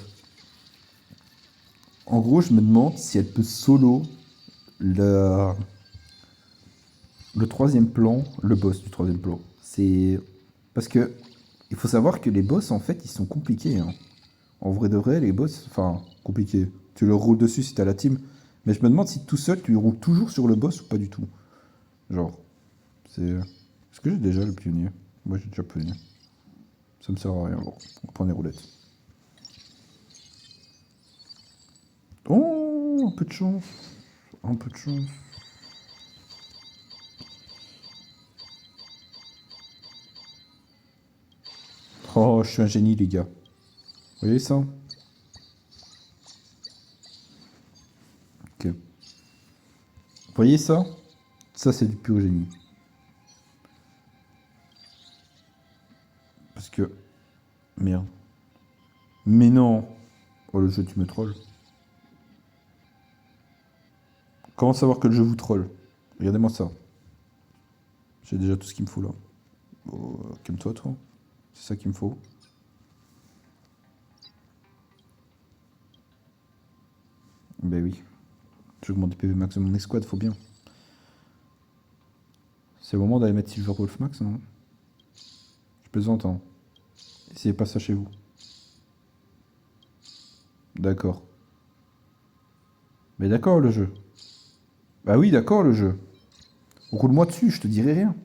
A: En gros, je me demande si elle peut solo le, le troisième plan, le boss du troisième plan. C'est. Parce que il faut savoir que les boss, en fait, ils sont compliqués. Hein. En vrai de vrai, les boss, enfin, compliqués. Tu leur roules dessus si t'as la team. Mais je me demande si tout seul, tu roules toujours sur le boss ou pas du tout. Genre, c'est. Est-ce que j'ai déjà le pionnier? Moi, j'ai déjà le pionnier. Ça me sert à rien. Bon, on prend les roulettes. Oh, un peu de chance. Un peu de chance. Oh, je suis un génie, les gars. Vous voyez ça? Ok. Vous voyez ça? Ça, c'est du pur génie. Parce que. Merde. Mais non! Oh, le jeu, tu me trolls. Comment savoir que le jeu vous troll? Regardez-moi ça. J'ai déjà tout ce qu'il me faut là. Oh, calme-toi, toi. C'est ça qu'il me faut. Ben oui. J'augmente des PV max de mon escouade, faut bien. C'est le moment d'aller mettre Silver Wolf max, non? Je plaisante, hein. Essayez pas ça chez vous. D'accord. Mais d'accord, le jeu. Bah oui, d'accord, le jeu. Roule-moi dessus, je te dirai rien.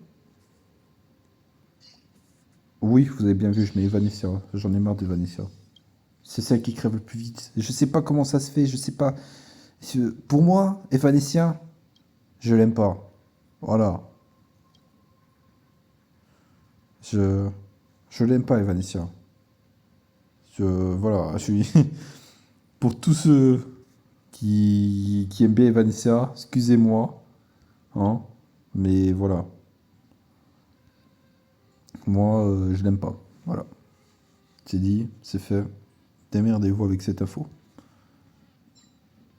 A: Oui, vous avez bien vu, je mets Evanescia. J'en ai marre d'Evanescia. C'est celle qui crève le plus vite. Je sais pas comment ça se fait, je sais pas. Pour moi, Evanescia, je l'aime pas. Voilà. Je, je l'aime pas, Evanescia. Voilà, je suis. Pour tous ceux qui aiment bien Evanescia, excusez-moi. Hein, mais voilà. Moi, je l'aime pas. Voilà. C'est dit, c'est fait. Démerdez-vous avec cette info.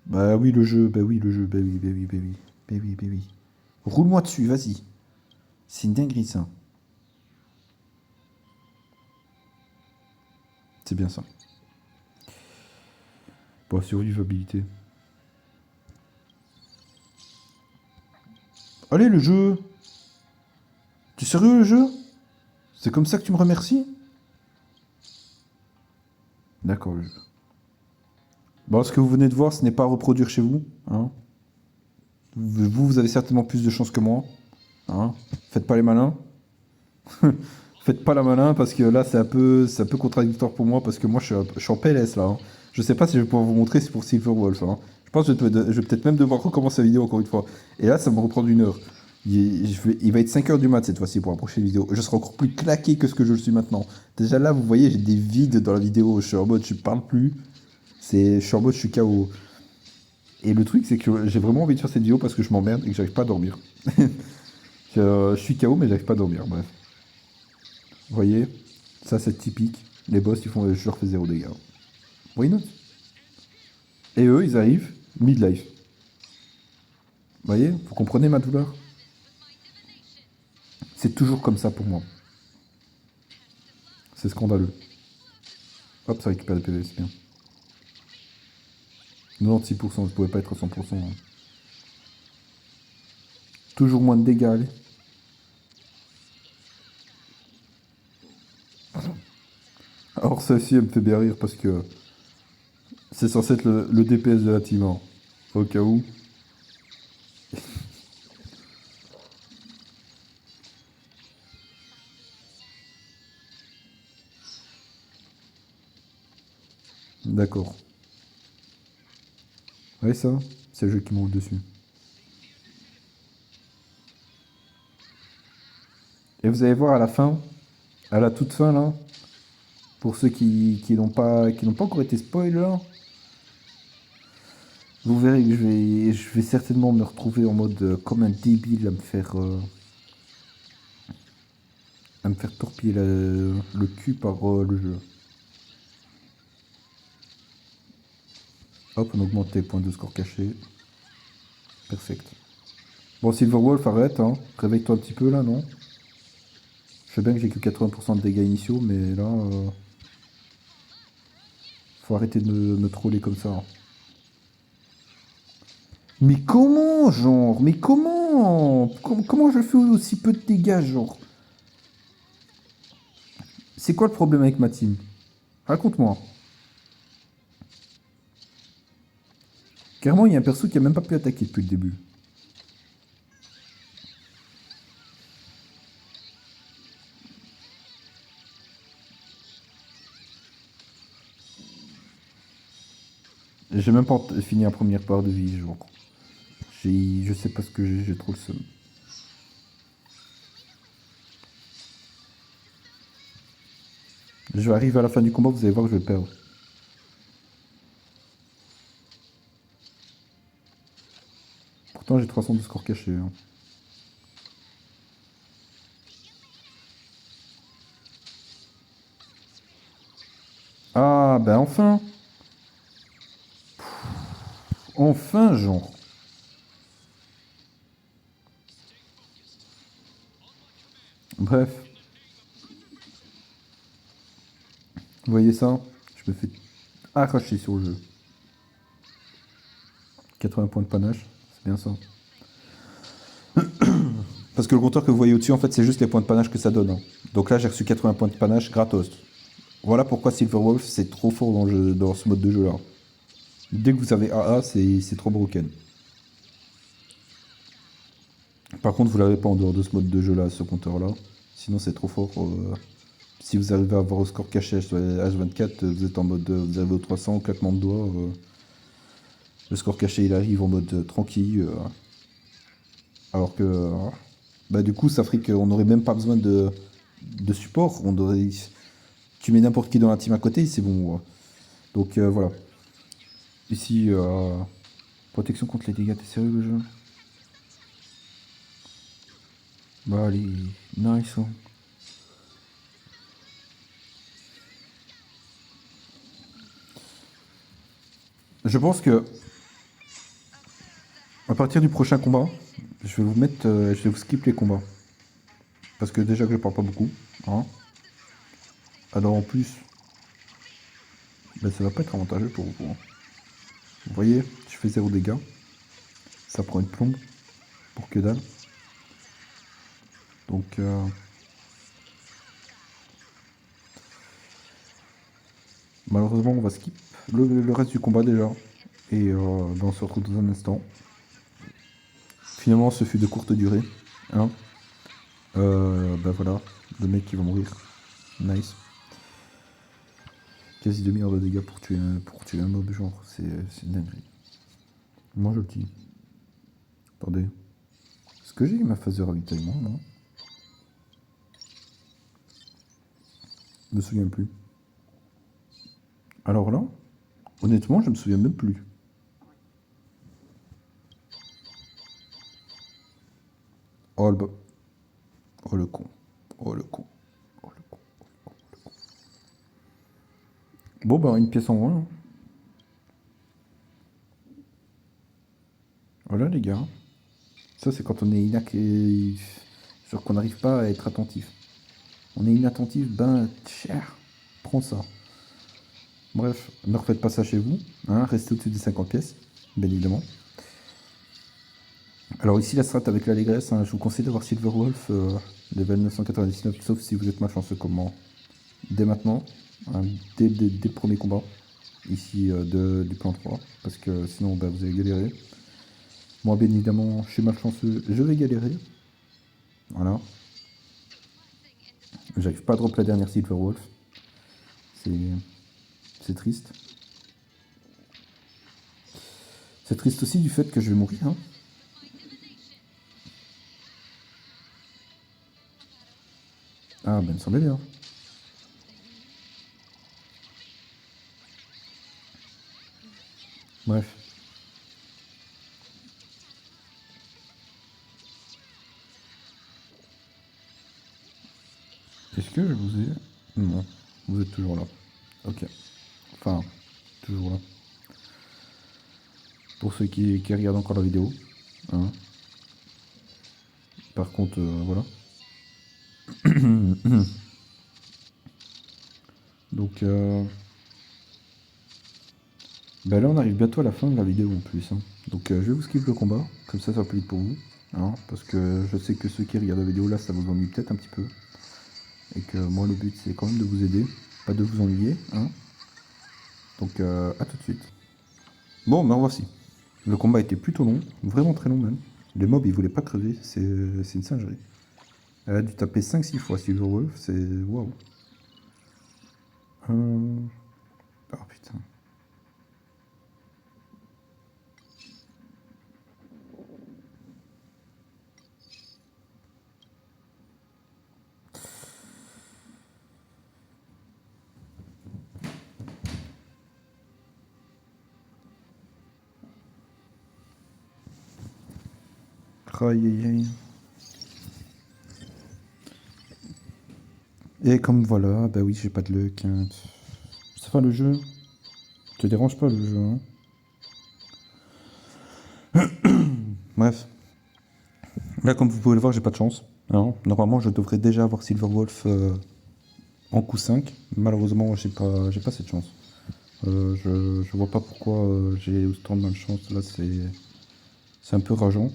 A: Bah oui, le jeu, bah oui, le jeu, bah oui, bah oui, bah oui. Bah oui, bah oui. Roule-moi dessus, vas-y. C'est une dinguerie, ça. C'est bien ça. Bon, survivabilité. Allez, le jeu! T'es sérieux, le jeu? C'est comme ça que tu me remercies? D'accord, le jeu. Bon, ce que vous venez de voir, ce n'est pas à reproduire chez vous. Hein. Vous avez certainement plus de chance que moi. Hein. Faites pas les malins. Faites pas la malin parce que là, c'est un peu contradictoire pour moi parce que moi, je suis en PLS là. Hein. Je sais pas si je vais pouvoir vous montrer, c'est pour Silver Wolf. Hein. Je pense que je vais peut-être même devoir recommencer la vidéo encore une fois. Et là, ça va me reprendre une heure. Il va être 5 heures du mat cette fois-ci pour la prochaine vidéo. Je serai encore plus claqué que ce que je le suis maintenant. Déjà là, vous voyez, j'ai des vides dans la vidéo. Je suis en mode, je parle plus. Je suis en mode, je suis KO. Et le truc, c'est que j'ai vraiment envie de faire cette vidéo parce que je m'emmerde et que j'arrive pas à dormir. Je suis KO, mais j'arrive pas à dormir. Bref. Vous voyez, ça c'est typique. Les boss, je leur fais zéro dégâts. Why not? Et eux, ils arrivent midlife. Vous voyez, vous comprenez ma douleur? C'est toujours comme ça pour moi. C'est scandaleux. Hop, ça récupère des PV, c'est bien. 96%, je pouvais pas être à 100%. Hein. Toujours moins de dégâts, allez. Alors celle-ci, elle me fait bien rire parce que c'est censé être le DPS de la team. Hein. Au cas où. D'accord. Ouais, ça, c'est le jeu qui me roule dessus. Et vous allez voir à la fin, à la toute fin là, pour ceux qui n'ont pas encore été spoil là, vous verrez que je vais certainement me retrouver en mode comme un débile à me faire torpiller le cul par le jeu. Hop, on augmente les points de score cachés. Perfect. Bon, Silverwolf, arrête, hein. Réveille-toi un petit peu là, non? Je sais bien que j'ai que 80% de dégâts initiaux, mais là, faut arrêter de me troller comme ça, hein. Mais comment, genre? Mais comment? Comment je fais aussi peu de dégâts, genre? C'est quoi le problème avec ma team? Raconte-moi. Clairement, il y a un perso qui a même pas pu attaquer depuis le début. J'ai même pas fini la première part de vie, genre. Je sais pas ce que j'ai trop le seum. Je vais arriver à la fin du combat, vous allez voir que je vais perdre. Pourtant, j'ai 300 de score caché, hein. Ah, ben enfin! Enfin, genre! Bref, vous voyez ça? Je me fais arracher sur le jeu. 80 points de panache, c'est bien ça. Parce que le compteur que vous voyez au-dessus, en fait, c'est juste les points de panache que ça donne, hein. Donc là, j'ai reçu 80 points de panache gratos. Voilà pourquoi Silverwolf, c'est trop fort dans ce mode de jeu-là. Dès que vous avez AA, c'est trop broken. Par contre, vous l'avez pas en dehors de ce mode de jeu-là, ce compteur-là. Sinon, c'est trop fort. Si vous arrivez à avoir au score caché sur les H24, vous êtes en mode. Vous avez au 300, claquement de doigts. Le score caché, il arrive en mode tranquille. Alors que. Bah, du coup, ça ferait qu'on n'aurait même pas besoin de support. Tu mets n'importe qui dans la team à côté, c'est bon. Donc voilà. Ici, protection contre les dégâts, t'es sérieux le jeu? Bah allez, nice, hein. Je pense que à partir du prochain combat, je vais vous mettre, je vais vous skip les combats. Parce que déjà que je parle pas beaucoup, hein. Alors en plus, ben, ça va pas être avantageux pour vous, hein. Vous voyez, je fais 0 dégâts. Ça prend une plombe pour que dalle. Donc malheureusement on va skip le reste du combat déjà. Et ben, on se retrouve dans un instant. Finalement ce fut de courte durée, hein. Ben voilà, le mec qui va mourir. Nice. Quasi 2 milliards de dégâts pour tuer un mob, genre, c'est une dinguerie. Moi je le dis. Attendez. Est-ce que j'ai ma phase de ravitaillement, non? Je me souviens plus. Alors là, honnêtement, je me souviens même plus. Oh le, oh le con. Oh le con. Oh le con. Bon bah une pièce en moins, hein. Voilà les gars. Ça c'est quand on est genre qu'on n'arrive pas à être attentif. On est inattentif, ben cher. Prends ça. Bref, ne refaites pas ça chez vous, hein, restez au-dessus des 50 pièces, bien évidemment. Alors ici la strat avec l'allégresse, hein, je vous conseille d'avoir Silverwolf level 999, sauf si vous êtes malchanceux comme moi. Dès maintenant, hein, dès le premier combat, ici du plan 3, parce que sinon bah, vous allez galérer. Moi bien évidemment, je suis malchanceux, je vais galérer. Voilà. J'arrive pas à drop la dernière Silverwolf. C'est triste. C'est triste aussi du fait que je vais mourir, hein. Ah, ben, il me semblait bien. Bref. Est-ce que je vous ai... Non, vous êtes toujours là. Ok. Enfin, toujours là. Pour ceux qui regardent encore la vidéo. Hein. Par contre, voilà. Donc, ben là, on arrive bientôt à la fin de la vidéo en plus. Hein. Donc, je vais vous skip le combat. Comme ça va plus vite pour vous. Hein, parce que je sais que ceux qui regardent la vidéo là, ça vous ennuie peut-être un petit peu. Et que moi, le but, c'est quand même de vous aider. Pas de vous ennuyer. Hein. Donc, à tout de suite. Bon, ben voici. Le combat était plutôt long. Vraiment très long même. Les mobs, ils voulaient pas crever. C'est une singerie. Elle a dû taper 5-6 fois Silverwolf. C'est... Waouh. Oh putain. Aïe aïe aïe. Et comme voilà, bah oui, j'ai pas de luck. Hein. Ça va le jeu. Te dérange pas le jeu, hein. Bref. Là, comme vous pouvez le voir, j'ai pas de chance. Hein. Normalement, je devrais déjà avoir Silverwolf en coup 5. Malheureusement, j'ai pas cette chance. Je vois pas pourquoi j'ai autant de malchance. Là, c'est un peu rageant.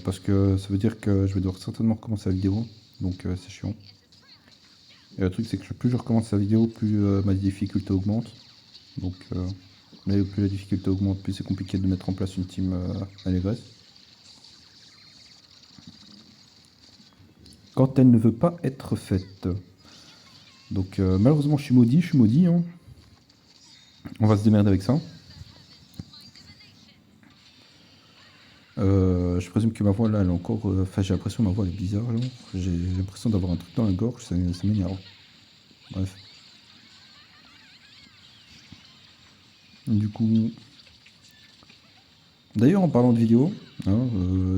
A: Parce que ça veut dire que je vais devoir certainement recommencer la vidéo. Donc, c'est chiant. Et le truc, c'est que plus je recommence la vidéo, plus ma difficulté augmente. Donc, mais plus la difficulté augmente, plus c'est compliqué de mettre en place une team allégresse. Quand elle ne veut pas être faite. Donc, malheureusement, je suis maudit. Hein. On va se démerder avec ça. Je présume que ma voix là, elle est encore. Enfin, j'ai l'impression que ma voix elle est bizarre. Là. J'ai l'impression d'avoir un truc dans la gorge, ça m'énerve. Bref. Du coup. D'ailleurs, en parlant de vidéo, hein,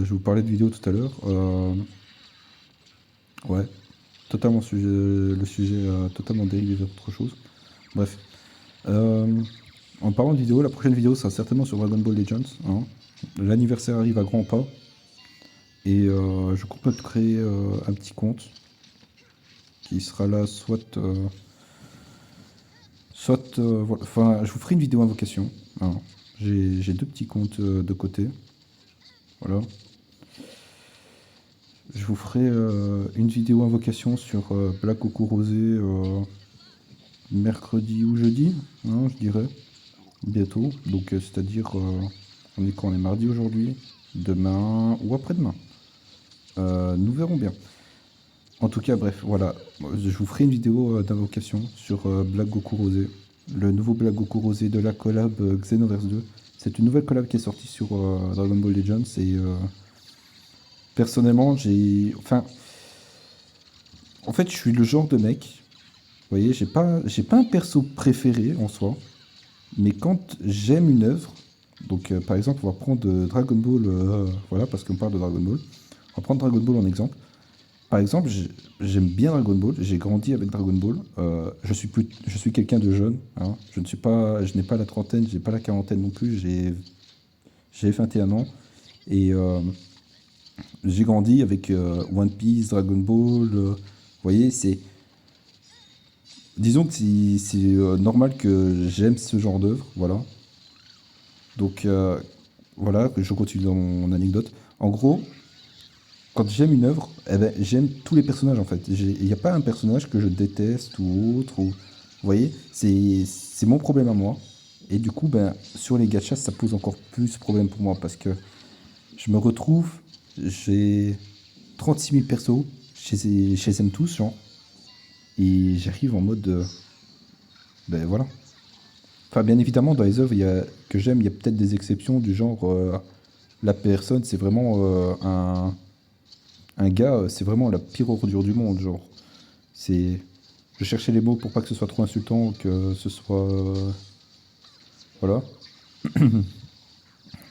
A: je vous parlais de vidéo tout à l'heure. Ouais, totalement le sujet a totalement dérivé vers autre chose. Bref. En parlant de vidéo, la prochaine vidéo sera certainement sur Dragon Ball Legends. Hein. L'anniversaire arrive à grands pas. Et je compte me créer un petit compte qui sera là soit... voilà. Enfin, je vous ferai une vidéo invocation. Hein. J'ai deux petits comptes de côté. Voilà. Je vous ferai une vidéo invocation sur Black Goku Rosé mercredi ou jeudi, hein, je dirais, bientôt. Donc c'est-à-dire, on est quand on est mardi aujourd'hui, demain ou après-demain. Nous verrons bien. En tout cas, bref, voilà. Je vous ferai une vidéo d'invocation sur Black Goku Rosé. Le nouveau Black Goku Rosé de la collab Xenoverse 2. C'est une nouvelle collab qui est sortie sur Dragon Ball Legends et personnellement, enfin, en fait, je suis le genre de mec, vous voyez, j'ai pas un perso préféré en soi, mais quand j'aime une œuvre, donc par exemple, on va prendre Dragon Ball, voilà, parce qu'on parle de Dragon Ball, on va prendre Dragon Ball en exemple. Par exemple, j'aime bien Dragon Ball, j'ai grandi avec Dragon Ball, je suis quelqu'un de jeune, hein, je n'ai pas la trentaine, j'ai pas la quarantaine non plus, j'ai 21 ans, et j'ai grandi avec One Piece, Dragon Ball, vous voyez, disons que c'est normal que j'aime ce genre d'œuvre, voilà. Donc voilà, je continue dans mon anecdote. En gros, quand j'aime une œuvre, eh ben, j'aime tous les personnages en fait. Il n'y a pas un personnage que je déteste ou autre. Vous voyez, c'est mon problème à moi. Et du coup, ben, sur les gachas, ça pose encore plus de problème pour moi parce que je me retrouve, j'ai 36 000 persos, je les aime tous, genre. Et j'arrive en mode. Ben voilà. Enfin, bien évidemment, dans les œuvres que j'aime, il y a peut-être des exceptions du genre. La personne, c'est vraiment un gars, c'est vraiment la pire ordure du monde, genre. C'est... Je cherchais les mots pour pas que ce soit trop insultant, que ce soit... voilà.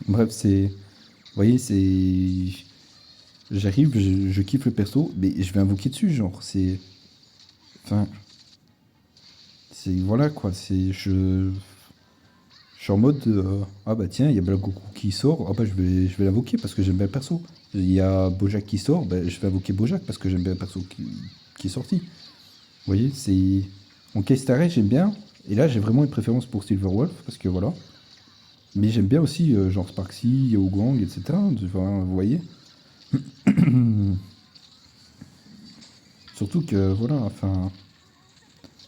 A: Bref, c'est... Vous voyez, c'est... J'arrive, je kiffe le perso, mais je vais invoquer dessus, genre, c'est... Enfin... C'est... Voilà, quoi, c'est... Je suis en mode... ah bah tiens, il y a Black Goku qui sort, ah bah je vais l'invoquer parce que j'aime bien le perso. Il y a Bojack qui sort, bah, je vais invoquer Bojack parce que j'aime bien le perso qui est sorti. Vous voyez, c'est... En case arrêt, j'aime bien, et là j'ai vraiment une préférence pour Silverwolf, parce que voilà. Mais j'aime bien aussi, genre Sparksy, Yao Guang, etc. Enfin, vous voyez. Surtout que, voilà, enfin...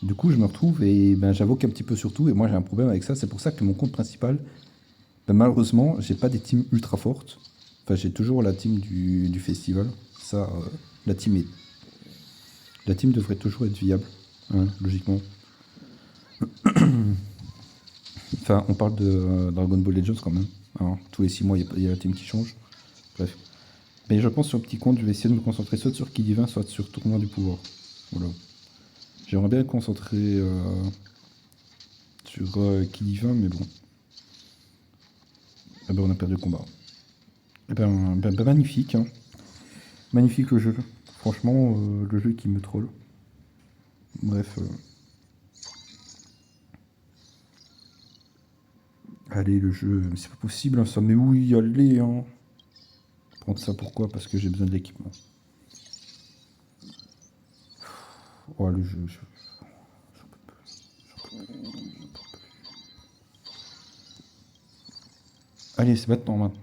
A: Du coup, je me retrouve et ben, j'invoque un petit peu sur tout, et moi j'ai un problème avec ça, c'est pour ça que mon compte principal, ben, malheureusement, j'ai pas des teams ultra fortes. Enfin, j'ai toujours la team du festival. Ça, la la team devrait toujours être viable, hein, logiquement. Enfin, on parle de Dragon Ball Legends quand même. Hein. Tous les 6 mois, il y a la team qui change. Bref. Mais je pense sur le petit compte, je vais essayer de me concentrer soit sur Ki Divin, soit sur Tournoi du Pouvoir. Voilà. J'aimerais bien me concentrer sur Ki Divin, mais bon. Eh ben, on a perdu le combat. Eh ben, magnifique. Hein. Magnifique le jeu. Franchement, le jeu qui me troll. Bref. Allez, le jeu, mais c'est pas possible, hein, ça. Mais oui, allez, hein. Prendre ça pourquoi? Parce que j'ai besoin de l'équipement. Oh, le jeu, j'en peux plus. Allez, c'est maintenant.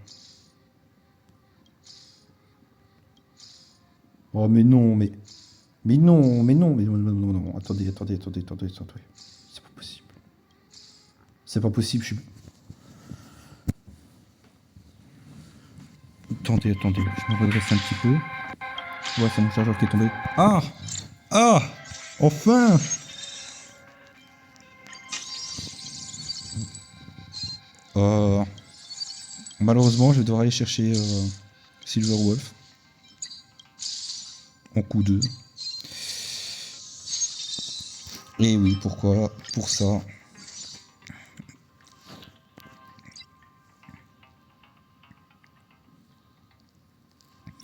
A: Oh, mais non, mais non, non. Attendez. C'est pas possible. C'est pas possible, je suis... Attendez, je me redresse un petit peu. Ouais, c'est mon chargeur qui est tombé. Ah! Enfin! Malheureusement, je vais devoir aller chercher Silverwolf en coup 2. Et oui, pourquoi? Pour ça.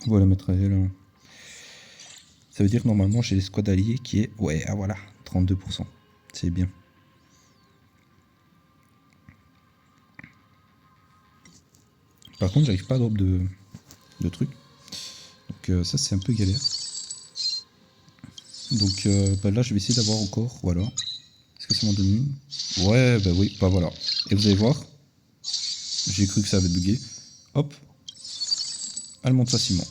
A: Voilà, matériel. Ça veut dire que normalement, j'ai les squads alliés qui est... Ouais, ah voilà, 32%. C'est bien. Par contre, j'arrive pas à drop de trucs. Donc ça, c'est un peu galère. Donc bah là, je vais essayer d'avoir encore... Voilà. Est-ce que ça m'en donne une? Ouais, bah oui, bah voilà. Et vous allez voir. J'ai cru que ça avait bugué. Hop. Elle monte facilement.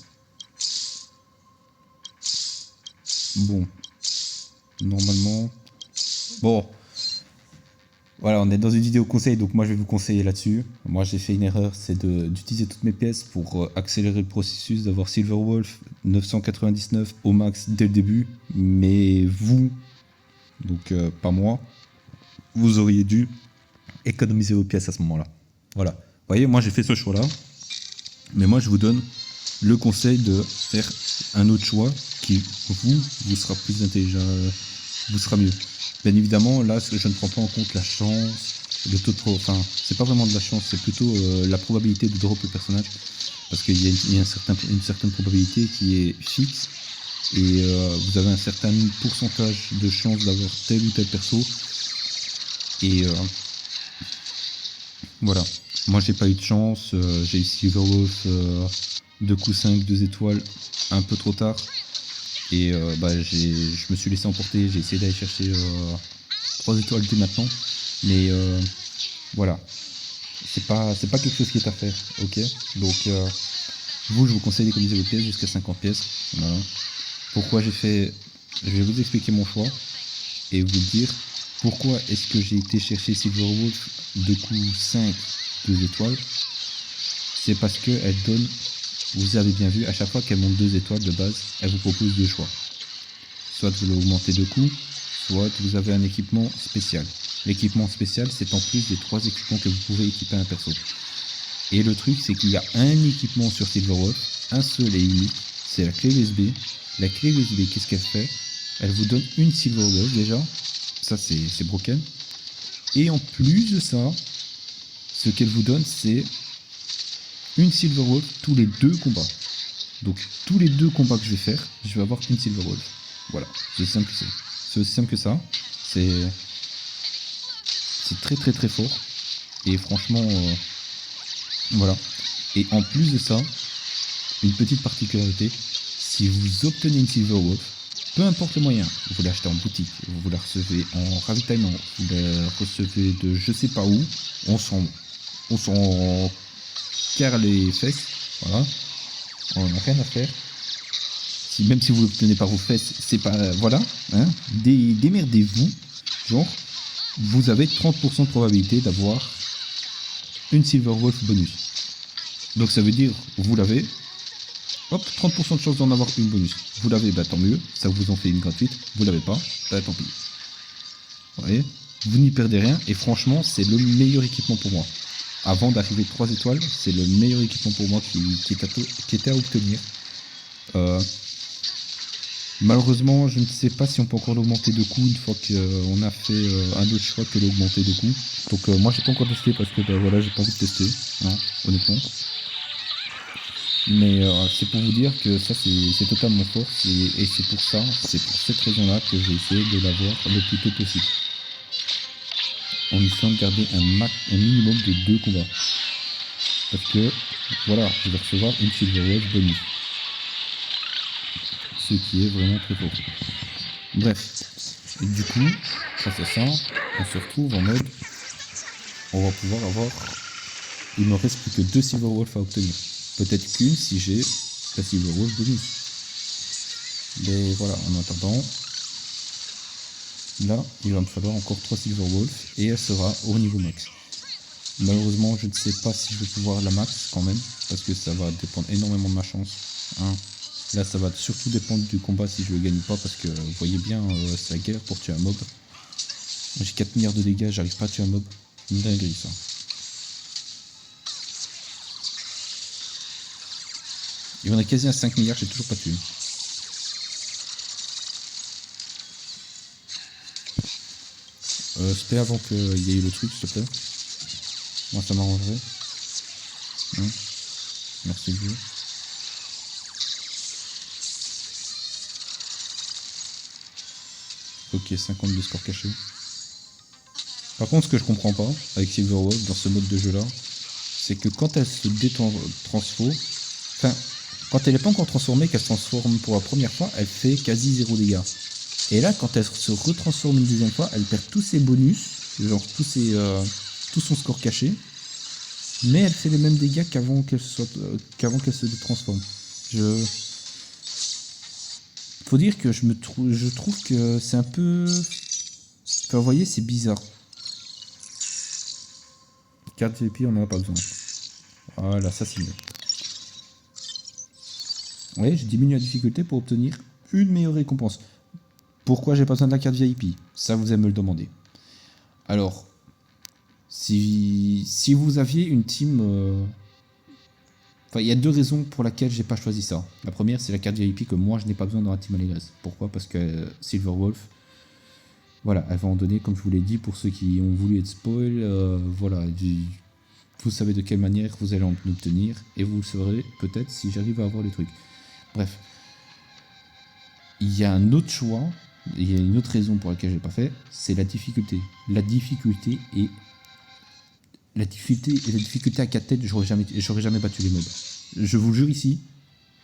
A: Bon. Normalement... Bon. Voilà, on est dans une vidéo conseil, donc moi je vais vous conseiller là-dessus. Moi j'ai fait une erreur, c'est d'utiliser toutes mes pièces pour accélérer le processus, d'avoir Silverwolf 999 au max dès le début. Mais vous, donc pas moi, vous auriez dû économiser vos pièces à ce moment-là. Voilà. Vous voyez, moi j'ai fait ce choix-là. Mais moi je vous donne le conseil de faire un autre choix qui vous sera plus intelligent, vous sera mieux. Bien évidemment, là, je ne prends pas en compte la chance, le taux de enfin, c'est pas vraiment de la chance, c'est plutôt la probabilité de drop le personnage, parce qu'il y a une certaine probabilité qui est fixe, et vous avez un certain pourcentage de chance d'avoir tel ou tel perso, et voilà. Moi, j'ai pas eu de chance, j'ai eu Silverwolf 2 coups 5, 2 étoiles, un peu trop tard. Et bah, je me suis laissé emporter, j'ai essayé d'aller chercher 3 étoiles dès maintenant. Mais voilà, c'est pas quelque chose qui est à faire, ok. Donc je vous conseille d'économiser vos pièces jusqu'à 50 pièces. Voilà. Pourquoi j'ai fait... Je vais vous expliquer mon choix et vous dire pourquoi est-ce que j'ai été chercher Silverwolf 2 coups 5, 2 étoiles. C'est parce qu'elle donne... Vous avez bien vu, à chaque fois qu'elle monte 2 étoiles de base, elle vous propose 2 choix. Soit vous l'augmentez de coût, soit vous avez un équipement spécial. L'équipement spécial, c'est en plus des 3 équipements que vous pouvez équiper un perso. Et le truc, c'est qu'il y a un équipement sur Silverwolf, un seul et unique, c'est la clé USB. La clé USB, qu'est-ce qu'elle fait? Elle vous donne une Silver Wolf déjà. Ça, c'est broken. Et en plus de ça, ce qu'elle vous donne, c'est une Silver Wolf tous les 2 combats. Donc, tous les 2 combats que je vais faire, je vais avoir une Silver Wolf. Voilà, c'est aussi simple que ça. C'est aussi simple que ça. C'est très très très fort. Et franchement, voilà. Et en plus de ça, une petite particularité, si vous obtenez une Silver Wolf, peu importe le moyen, vous l'achetez en boutique, vous la recevez en ravitaillement, vous la recevez de je sais pas où, on s'en carre les fesses, voilà, on n'a rien à faire. Même si vous l'obtenez par vos fesses, c'est pas, voilà, hein, démerdez-vous, genre, vous avez 30% de probabilité d'avoir une Silver Wolf bonus. Donc ça veut dire, vous l'avez, hop, 30% de chance d'en avoir une bonus. Vous l'avez, bah tant mieux, ça vous en fait une gratuite. Vous l'avez pas, bah tant pis. Vous voyez, vous n'y perdez rien, et franchement, c'est le meilleur équipement pour moi. Avant d'arriver 3 étoiles, c'est le meilleur équipement pour moi qui était à obtenir. Malheureusement, je ne sais pas si on peut encore l'augmenter de coût une fois qu'on a fait un autre choix que l'augmenter de coût. Donc moi j'ai pas encore testé parce que bah, voilà, j'ai pas envie de tester, hein, honnêtement. Mais c'est pour vous dire que ça c'est totalement fort et c'est pour ça, c'est pour cette raison-là que j'ai essayé de l'avoir le plus tôt possible. En essayant de garder un minimum de 2 combats. Parce que voilà, je vais recevoir une Silver Wolf bonus. Ce qui est vraiment très fort. Bref. Et du coup, grâce à ça, on se retrouve en mode on va pouvoir avoir. Il me reste plus que 2 Silver Wolf à obtenir. Peut-être qu'une si j'ai la Silver Wolf bonus. Mais voilà, en attendant, là, il va me falloir encore 3 Silver Wolf et elle sera au niveau max. Malheureusement, je ne sais pas si je vais pouvoir la max quand même, parce que ça va dépendre énormément de ma chance. Hein. Là, ça va surtout dépendre du combat si je le gagne ou pas, parce que vous voyez bien, c'est la galère pour tuer un mob. J'ai 4 milliards de dégâts, j'arrive pas à tuer un mob. Une dinguerie ça. Et on a quasi à 5 milliards, j'ai toujours pas tué. C'était avant qu'il y ait eu le truc, s'il te plaît. Moi, ça m'arrangerait. Hein, merci le jeu. Ok, 52 scores cachés. Par contre, ce que je comprends pas avec Silver Wolf dans ce mode de jeu là, c'est que quand elle se transforme, enfin, quand elle n'est pas encore transformée, qu'elle se transforme pour la première fois, elle fait quasi 0 dégâts. Et là, quand elle se retransforme une deuxième fois, elle perd tous ses bonus, genre tout son score caché, mais elle fait les mêmes dégâts qu'avant qu'elle se transforme. Faut dire que je trouve que c'est un peu. Enfin, vous voyez, c'est bizarre. Carte VIP, on n'en a pas besoin. Voilà, ça c'est mieux. Vous voyez, je diminue la difficulté pour obtenir une meilleure récompense. Pourquoi j'ai pas besoin de la carte VIP? Ça, vous allez me le demander. Alors, si vous aviez une team... Enfin, il y a 2 raisons pour lesquelles j'ai pas choisi ça. La première, c'est la carte VIP que moi, je n'ai pas besoin dans la team Allegres. Pourquoi? Parce que Silver Wolf, voilà, elle va en donner, comme je vous l'ai dit, pour ceux qui ont voulu être spoil. Voilà, vous savez de quelle manière vous allez en obtenir, et vous le saurez peut-être si j'arrive à avoir les trucs. Bref. Il y a un autre choix, il y a une autre raison pour laquelle je l'ai pas fait, c'est la difficulté. La difficulté à 4 têtes, j'aurais jamais battu les mobs. Je vous le jure ici,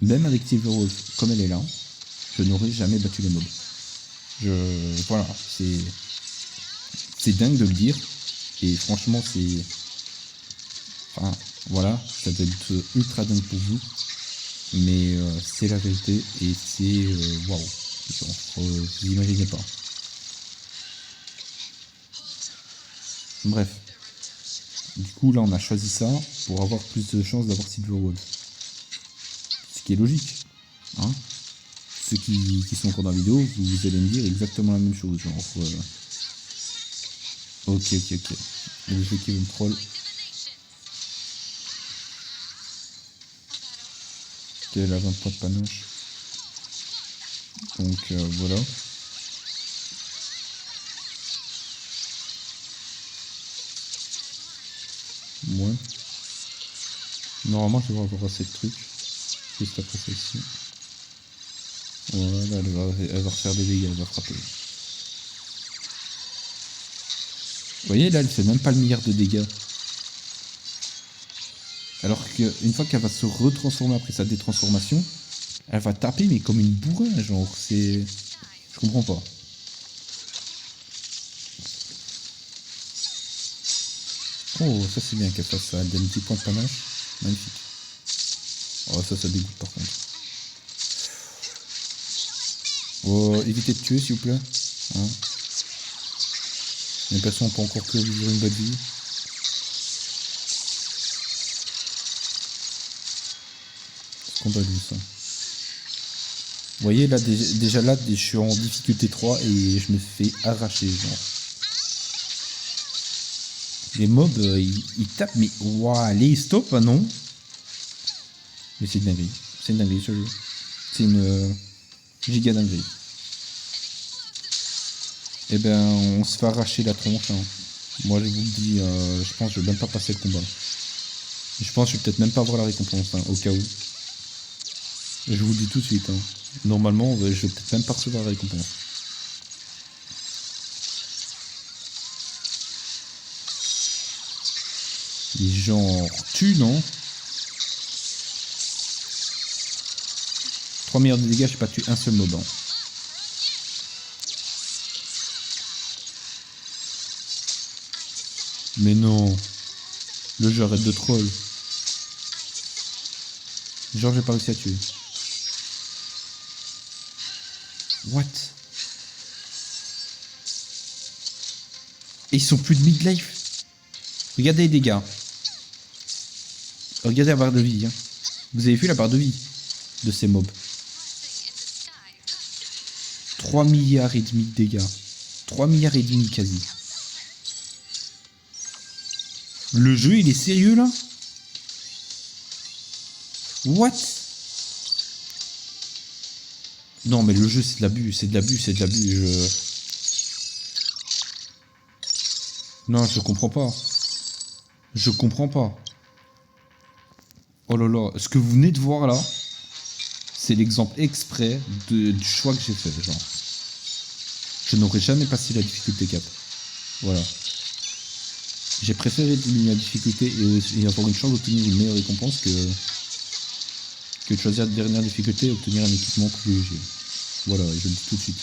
A: même avec Silver Wolf comme elle est là, je n'aurais jamais battu les mobs. Voilà, c'est dingue de le dire, et franchement c'est... Enfin, voilà, ça doit être ultra dingue pour vous, mais c'est la vérité, et c'est... Waouh, vous imaginez pas. Bref. Du coup, là, on a choisi ça pour avoir plus de chances d'avoir Silver Wolf. Ce qui est logique. Hein, ceux qui sont encore dans la vidéo, vous allez me dire exactement la même chose. Genre, ok. Le jeu qui veut me troll. Ok, elle a 20 points de panache. Donc, voilà. moins. Normalement, je vais avoir assez de trucs. Juste après celle-ci. Voilà, elle va refaire des dégâts, elle va frapper. Vous voyez, là, elle fait même pas le milliard de dégâts. Alors qu'une fois qu'elle va se retransformer après sa détransformation, elle va taper, mais comme une bourrin, genre, c'est... Je comprends pas. Oh, ça c'est bien qu'elle fasse ça, elle donne 10 points de panache. Magnifique. Oh, ça dégoûte par contre. Oh, évitez de tuer s'il vous plaît. Hein, les personnes n'ont pas encore pu vivre une bonne vie. Scandaleux ça. Vous voyez là, déjà là, je suis en difficulté 3 et je me fais arracher, genre. Les mobs, ils tapent, mais waouh, allez, stop, ah non. Mais c'est une dinguerie. C'est une dinguerie ce jeu. C'est une giga dinguerie. Et ben, on se fait arracher la tronche. Hein. Moi, je vous le dis, je pense que je vais même pas passer le combat. Je pense que je vais peut-être même pas avoir la récompense, hein, au cas où. Je vous le dis tout de suite. Hein. Normalement, je vais peut-être même pas recevoir la récompense. Les gens tuent, non? 3 milliards de dégâts, j'ai pas tué un seul mob. Hein. Mais non. Le jeu arrête de troll. Genre, j'ai pas réussi à tuer. What? Et ils sont plus de midlife. Regardez les dégâts. Regardez la barre de vie. Hein. Vous avez vu la barre de vie de ces mobs. 3 milliards et demi de dégâts. 3 milliards et demi quasi. Le jeu il est sérieux là? What? Non mais le jeu c'est de l'abus, c'est de l'abus, c'est de l'abus. Non, je comprends pas. Je comprends pas. Oh là là, ce que vous venez de voir là, c'est l'exemple exprès du choix que j'ai fait, genre. Je n'aurais jamais passé la difficulté 4. Voilà. J'ai préféré diminuer la difficulté et avoir une chance d'obtenir une meilleure récompense que de choisir la dernière difficulté et obtenir un équipement plus léger. Voilà, je le dis tout de suite.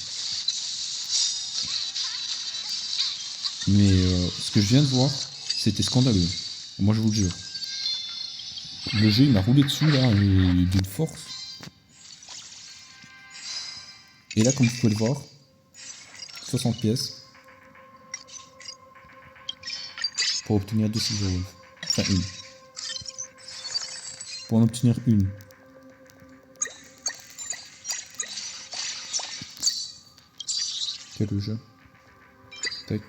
A: Mais ce que je viens de voir, c'était scandaleux. Moi je vous le jure. Le jeu il m'a roulé dessus là, d'une force. Et là comme vous pouvez le voir, 60 pièces. Pour obtenir 2 Silver Wolf. Enfin une. Pour en obtenir une. Quel jeu. Tac.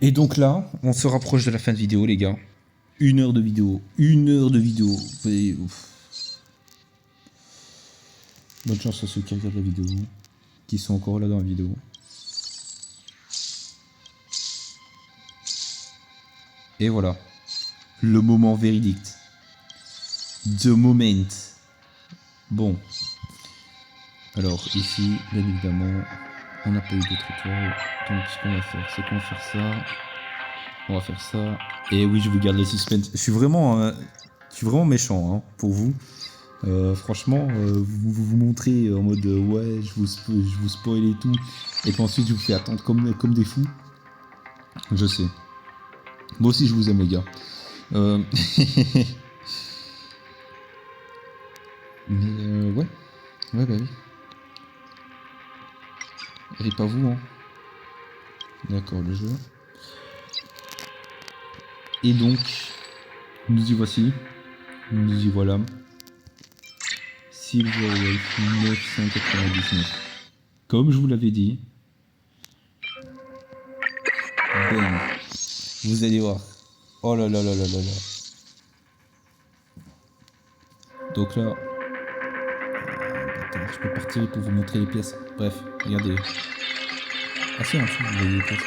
A: Et donc là, on se rapproche de la fin de vidéo les gars. 1 heure de vidéo. 1 heure de vidéo. Vous voyez, ouf. Bonne chance à ceux qui regardent la vidéo. Qui sont encore là dans la vidéo. Et voilà. Le moment véridique. The moment. Bon. Alors ici, bien évidemment, on n'a pas eu d'autres étoiles. Donc ce qu'on va faire, c'est qu'on va faire ça. On va faire ça. Et oui, je vous garde le suspense. Je suis vraiment méchant hein, pour vous. Franchement, vous montrez en mode ouais, je vous spoil et tout. Et puis ensuite, je vous fais attendre comme des fous. Je sais. Moi aussi, je vous aime les gars. Mais ouais. Ouais, bah oui. Et pas vous, hein. D'accord, le jeu. Et donc, nous y voici. Nous y voilà. Silver Wolf 999. Comme je vous l'avais dit. Bam. Vous allez voir. Oh là là là là là là. Donc là. Attends, je peux partir pour vous montrer les pièces. Bref, regardez. Ah si, en dessous, vous voyez les pièces.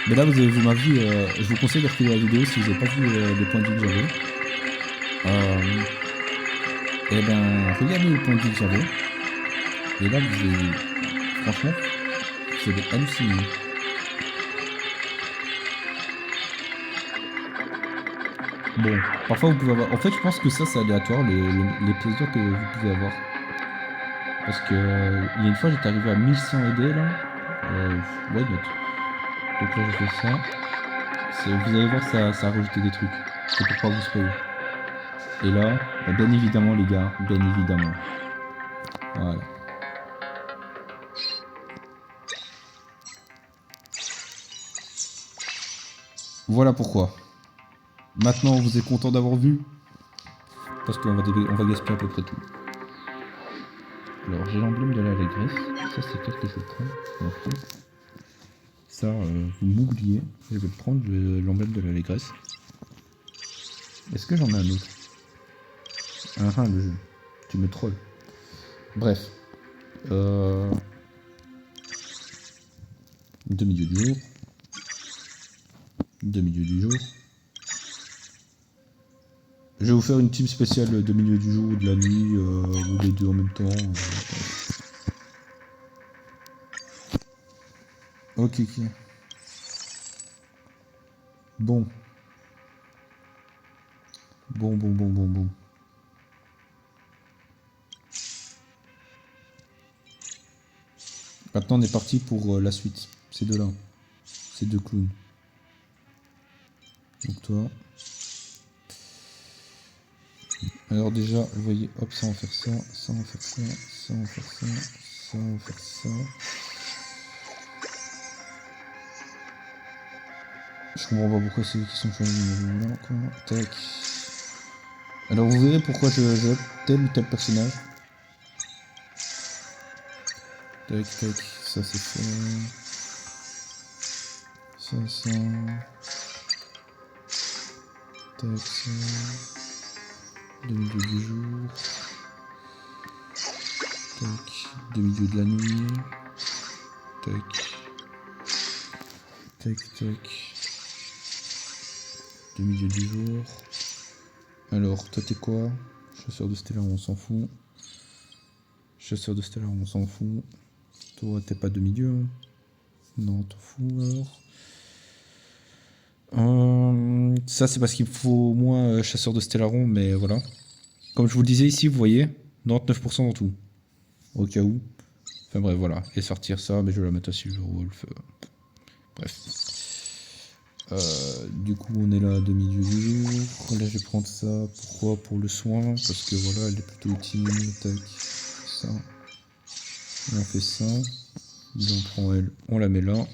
A: Mais là, vous avez vu ma vie. Je vous conseille de regarder la vidéo si vous n'avez pas vu les points de vue que j'avais. Et ben, regardez les points de vue que j'avais. Et là, vous avez... Franchement, vous allez halluciner. Bon, parfois vous pouvez avoir... En fait, je pense que ça, c'est aléatoire, les plaisirs que vous pouvez avoir. Parce que il y a une fois, j'étais arrivé à 1100 ED, là. Why not? Donc là, je fais ça. Vous allez voir, ça a rajouté des trucs. C'est pour pas vous spoiler. Et là, bah, bien évidemment, les gars, bien évidemment. Voilà. Voilà pourquoi. Maintenant, vous êtes content d'avoir vu? Parce qu'on va gaspiller à peu près tout. Alors, j'ai l'emblème de l'allégresse. Ça, c'est quelque chose de prendre. Ça, vous m'oubliez. Je vais prendre l'emblème de l'allégresse. Est-ce que j'en ai un autre? Le jeu. Tu me trolls. Bref. De milieu du jour. De milieu du jour. Je vais vous faire une team spéciale de milieu du jour ou de la nuit, ou les deux en même temps. Ok. Bon. Bon. Maintenant, on est parti pour la suite. Ces deux-là. Ces deux clowns. Donc toi. Alors déjà, vous voyez, hop, ça on va faire ça, ça on va faire ça, ça on va faire ça, ça on va faire ça. Je comprends pas pourquoi c'est eux qui sont choisis là, quoi. Tac. Alors vous verrez pourquoi je tel ou tel personnage. Tac, ça c'est ça. Ça. Tac, ça. De milieu du jour. Tac, de milieu de la nuit. Tac. De milieu du jour. Alors, toi t'es quoi? Chasseur de Stellar, on s'en fout. Chasseur de Stellar, on s'en fout. Toi, t'es pas de milieu, hein? Non, t'en fous alors. Ça, c'est parce qu'il faut moins chasseur de Stellaron, mais voilà. Comme je vous le disais ici, vous voyez, 99% dans tout. Au cas où. Enfin bref, voilà. Et sortir ça, mais je vais la mettre à Silverwolf. Bref. Du coup, on est là de milieu du jour. Là, je vais prendre ça. Pourquoi? Pour le soin. Parce que voilà, elle est plutôt utile. Tac. Ça. Et on fait ça. On prend elle. On la met là.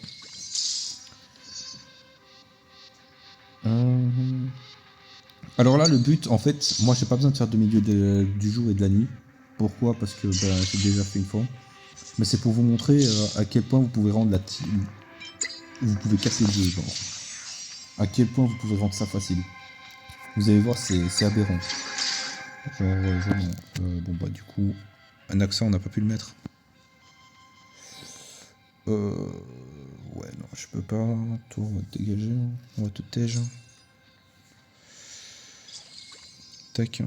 A: Alors là, le but, en fait, moi, j'ai pas besoin de faire de milieu du jour et de la nuit. Pourquoi? Parce que j'ai déjà fait une fois. Mais c'est pour vous montrer à quel point vous pouvez rendre vous pouvez casser le jeu, genre. À quel point vous pouvez rendre ça facile. Vous allez voir, c'est aberrant. Bon bah du coup, un accent, on n'a pas pu le mettre. Ouais, non, je peux pas. Toi, on va te dégager. On va te tège. Tac.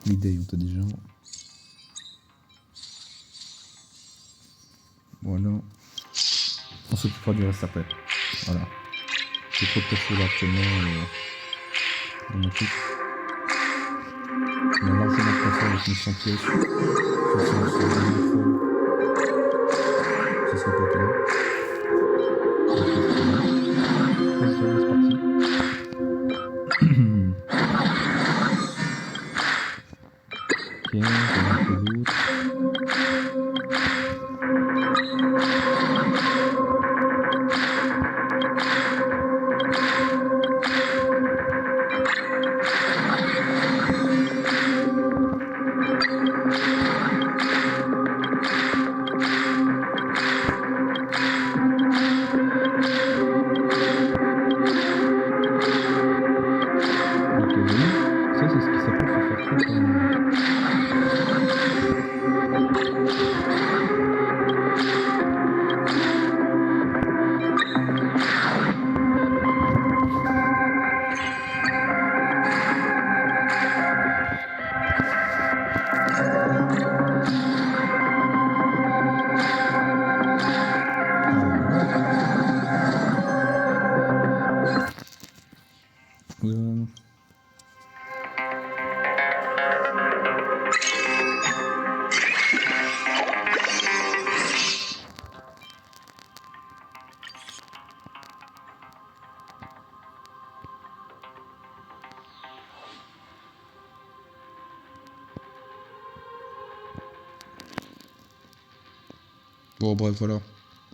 A: Midday, on t'a déjà. Voilà. On s'occupera du reste après. Voilà. J'ai trop de perso là actuellement dans mon truc. On a largement pas faire avec 900 pièces. Ça sera pas bien. C'est parti. Ok, on va mettre l'autre. Ça, c'est ce qui s'appelle se faire trop. Bon, bref, voilà.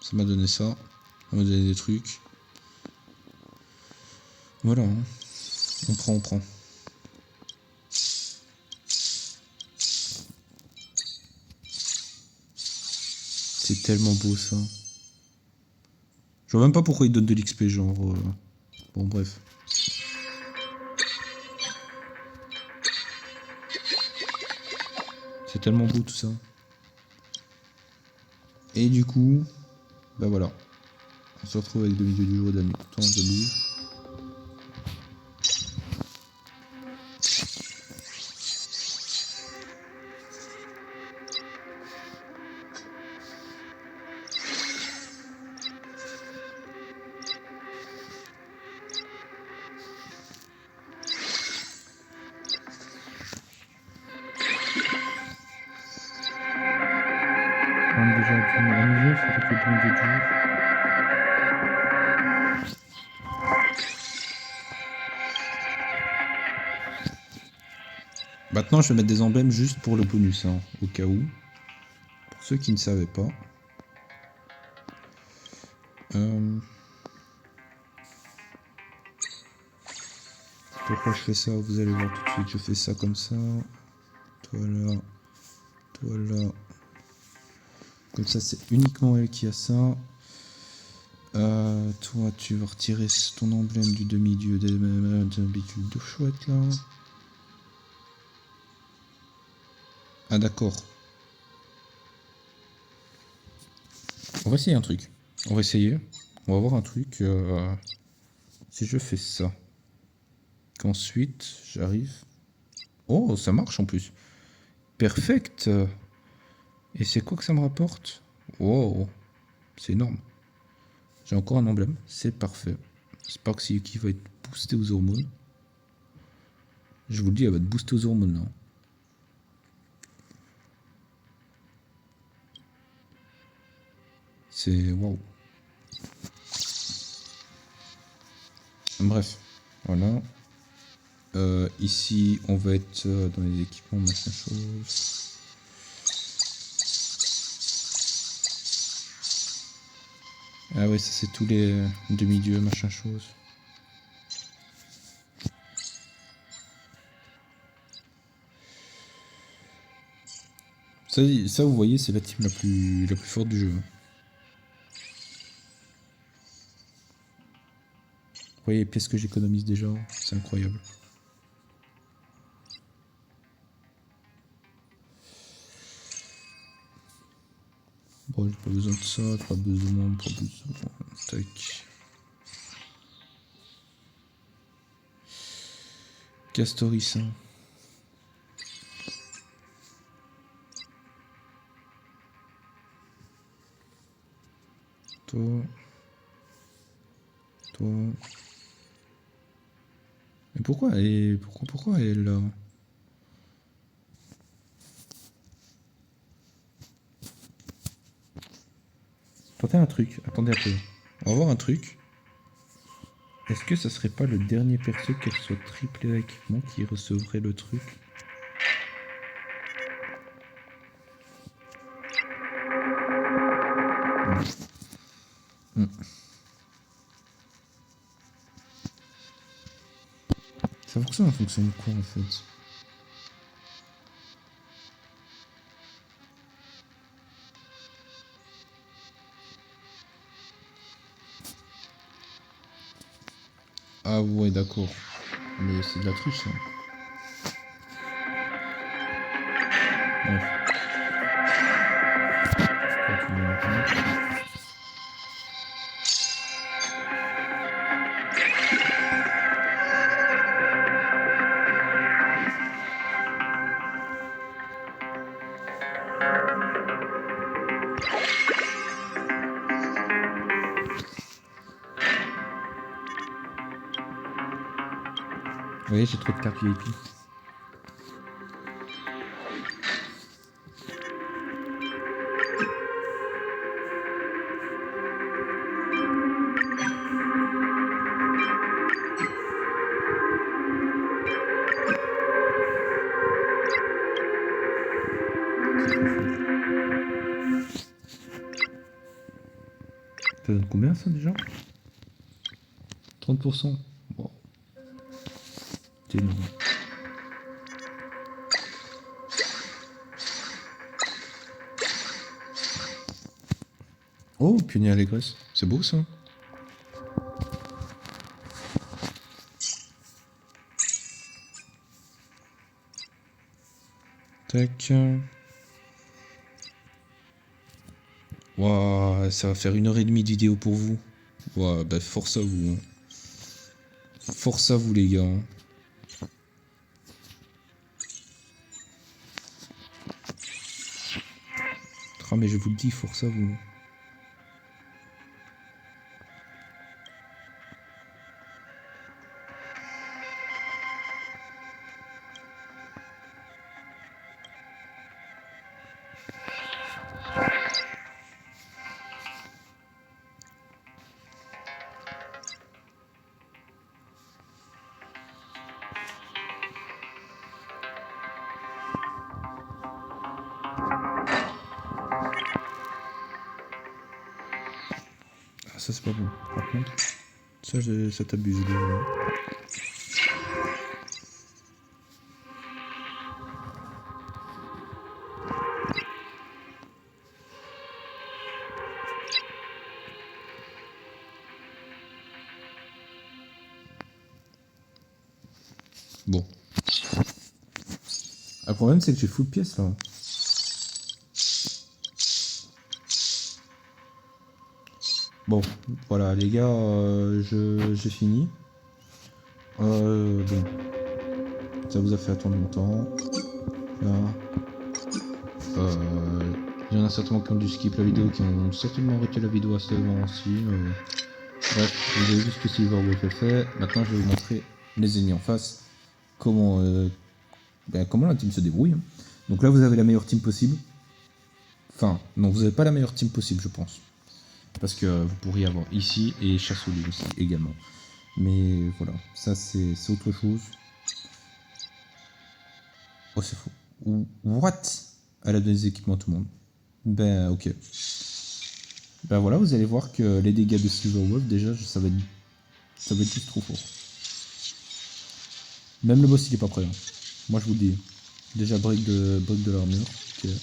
A: Ça m'a donné ça. Ça m'a donné des trucs. Voilà. Hein. On prend. C'est tellement beau, ça. Je vois même pas pourquoi ils donnent de l'XP, genre... Bon, bref. C'est tellement beau, tout ça. Et du coup... Bah voilà. On se retrouve avec le milieu du jour d'un temps de bouge. Déjà amusé, c'est avec le milieu du jour. Maintenant, je vais mettre des emblèmes juste pour le bonus, hein, au cas où. Pour ceux qui ne savaient pas. Pourquoi je fais ça? Vous allez voir tout de suite. Je fais ça comme ça. Toi là. Toi là. Comme ça, c'est uniquement elle qui a ça. Toi, tu vas retirer ton emblème du demi-dieu d'habitude de chouette là. Ah d'accord. On va essayer un truc. On va essayer. On va voir un truc. Si je fais ça. Qu'ensuite, j'arrive. Oh, ça marche en plus. Perfect. Et c'est quoi que ça me rapporte? Wow. C'est énorme. J'ai encore un emblème. C'est parfait. J'espère que c'est qui va être boosté aux hormones. Je vous le dis, elle va être boostée aux hormones là. C'est waouh. Bref, voilà. Ici, on va être dans les équipements, machin chose. Ah ouais, ça c'est tous les demi-dieux, machin chose. Ça vous voyez, c'est la team la plus forte du jeu. Vous voyez les pièces que j'économise déjà, c'est incroyable. Bon, j'ai pas besoin de ça, pas besoin. Tac. Castorissin. Toi. Toi. Mais pourquoi elle est là? Tentez un truc, attendez un peu. On va voir un truc. Est-ce que ça serait pas le dernier perso qu'elle soit triplé d'équipement qui recevrait le truc? Ça fonctionne quoi en fait? Ah ouais, d'accord. Mais c'est de la triche, ça. Bref. Vous voyez, j'ai trop de cartes VIP. Ça donne combien ça déjà? 30%. Bon. C'est énorme. Oh, pionnier allégresse. C'est beau ça. Tac. Waouh, ça va faire 1h30 de vidéo pour vous. Waouh, bah force à vous. Hein. Force à vous les gars. Ah mais je vous le dis, force à vous. Ah, ça c'est pas bon. Par contre, ça t'abuse déjà. Bon. Le problème c'est que j'ai full pièce là. Bon, voilà les gars, j'ai fini. Bon. Ça vous a fait attendre longtemps. Là. Il y en a certainement qui ont dû skip la vidéo, qui ont certainement arrêté la vidéo à ce moment aussi. Bref, vous avez vu ce que Silverwolf a fait. Maintenant, je vais vous montrer les ennemis en face. Comment la team se débrouille. Donc là, vous avez la meilleure team possible. Enfin, non, vous n'avez pas la meilleure team possible, je pense. Parce que vous pourriez avoir ici et chasse au loup aussi, également. Mais voilà, ça c'est autre chose. Oh, c'est faux. What? Elle a donné des équipements à tout le monde. Ben, ok. Ben voilà, vous allez voir que les dégâts de Silverwolf, déjà, ça va être juste trop fort. Même le boss, il est pas prêt. Hein. Moi, je vous le dis. Déjà, break de l'armure. Okay.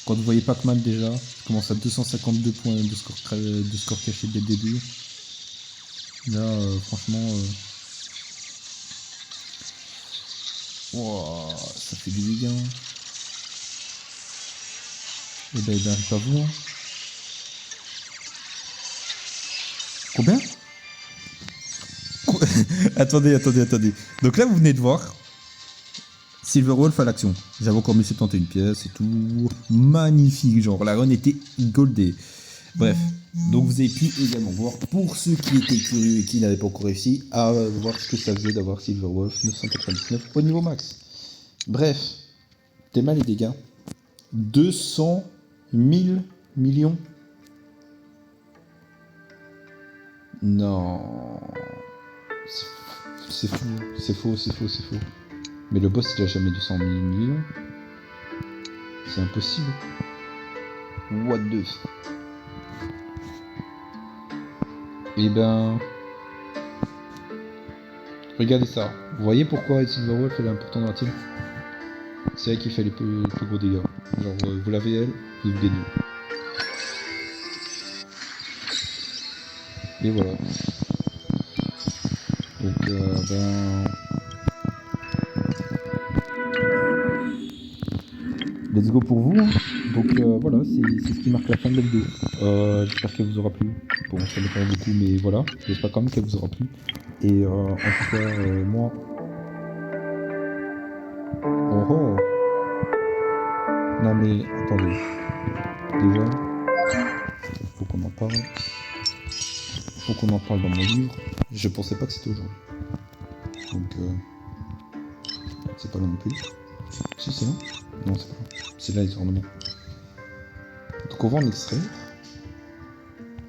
A: Quand vous voyez Pac-Man, déjà, je commence à 252 points de score caché dès le début. Là, franchement... Wow, ça fait du dégâts. Et ben, il n'arrive pas vous. Hein. Combien? Attendez. Donc là, vous venez de voir Silverwolf à l'action. J'avais encore 1071 pièces et tout. Magnifique, genre la run était goldée. Bref, donc vous avez pu également voir, pour ceux qui étaient curieux et qui n'avaient pas encore réussi, à voir ce que ça faisait d'avoir Silverwolf 999 au niveau max. Bref, t'es mal les dégâts. 200 000 millions. Non. C'est fou, c'est faux. Mais le boss il a jamais 200 000 millions. C'est impossible. What the f... Et ben... Regardez ça. Vous voyez pourquoi Silverwolf est important dans la team? C'est elle qui fait les plus gros dégâts. Genre vous l'avez elle, vous gagnez. Et voilà. Donc let's go pour vous. Hein. Donc voilà, c'est ce qui marque la fin de la vidéo. J'espère qu'elle vous aura plu. Bon, ça dépend beaucoup, mais voilà. J'espère quand même qu'elle vous aura plu. Et en tout cas, moi... Oh. Non mais, attendez. Déjà, faut qu'on en parle. Faut qu'on en parle dans mon livre. Je pensais pas que c'était aujourd'hui. Donc, c'est pas là non plus. Si, c'est là. Non, c'est pas là. C'est là les ornements. Donc on va en extraire.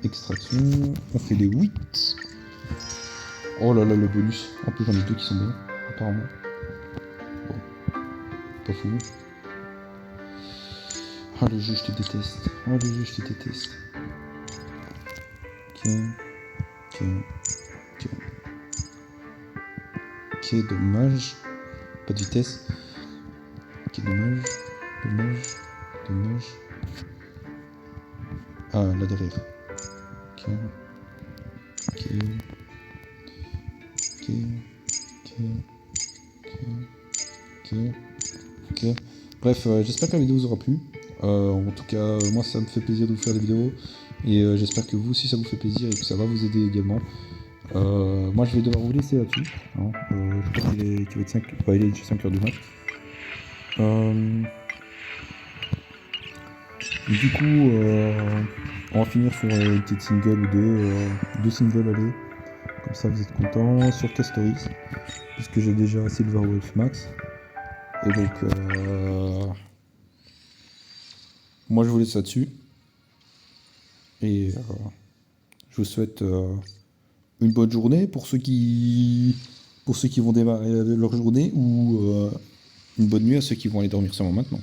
A: Extraction. On fait les 8. Oh là là, le bonus. En plus, j'en ai 2 qui sont bien, apparemment. Bon. Pas fou. Oh le jeu, je te déteste. Ok. Ok, dommage. Pas de vitesse. Ok, dommage. Ah, là derrière. Ok. Bref, j'espère que la vidéo vous aura plu. En tout cas, moi ça me fait plaisir de vous faire des vidéos. Et j'espère que vous aussi ça vous fait plaisir et que ça va vous aider également. Moi je vais devoir vous laisser là-dessus. Hein. Je crois qu'il va être 5, il est déjà 5 heures du mat. Du coup, on va finir sur une petite single ou deux singles, allez. Comme ça vous êtes contents. Sur Castoris, puisque j'ai déjà Silver Wolf Max. Et donc, moi je vous laisse là-dessus. Et je vous souhaite une bonne journée pour ceux qui vont démarrer leur journée ou une bonne nuit à ceux qui vont aller dormir seulement maintenant.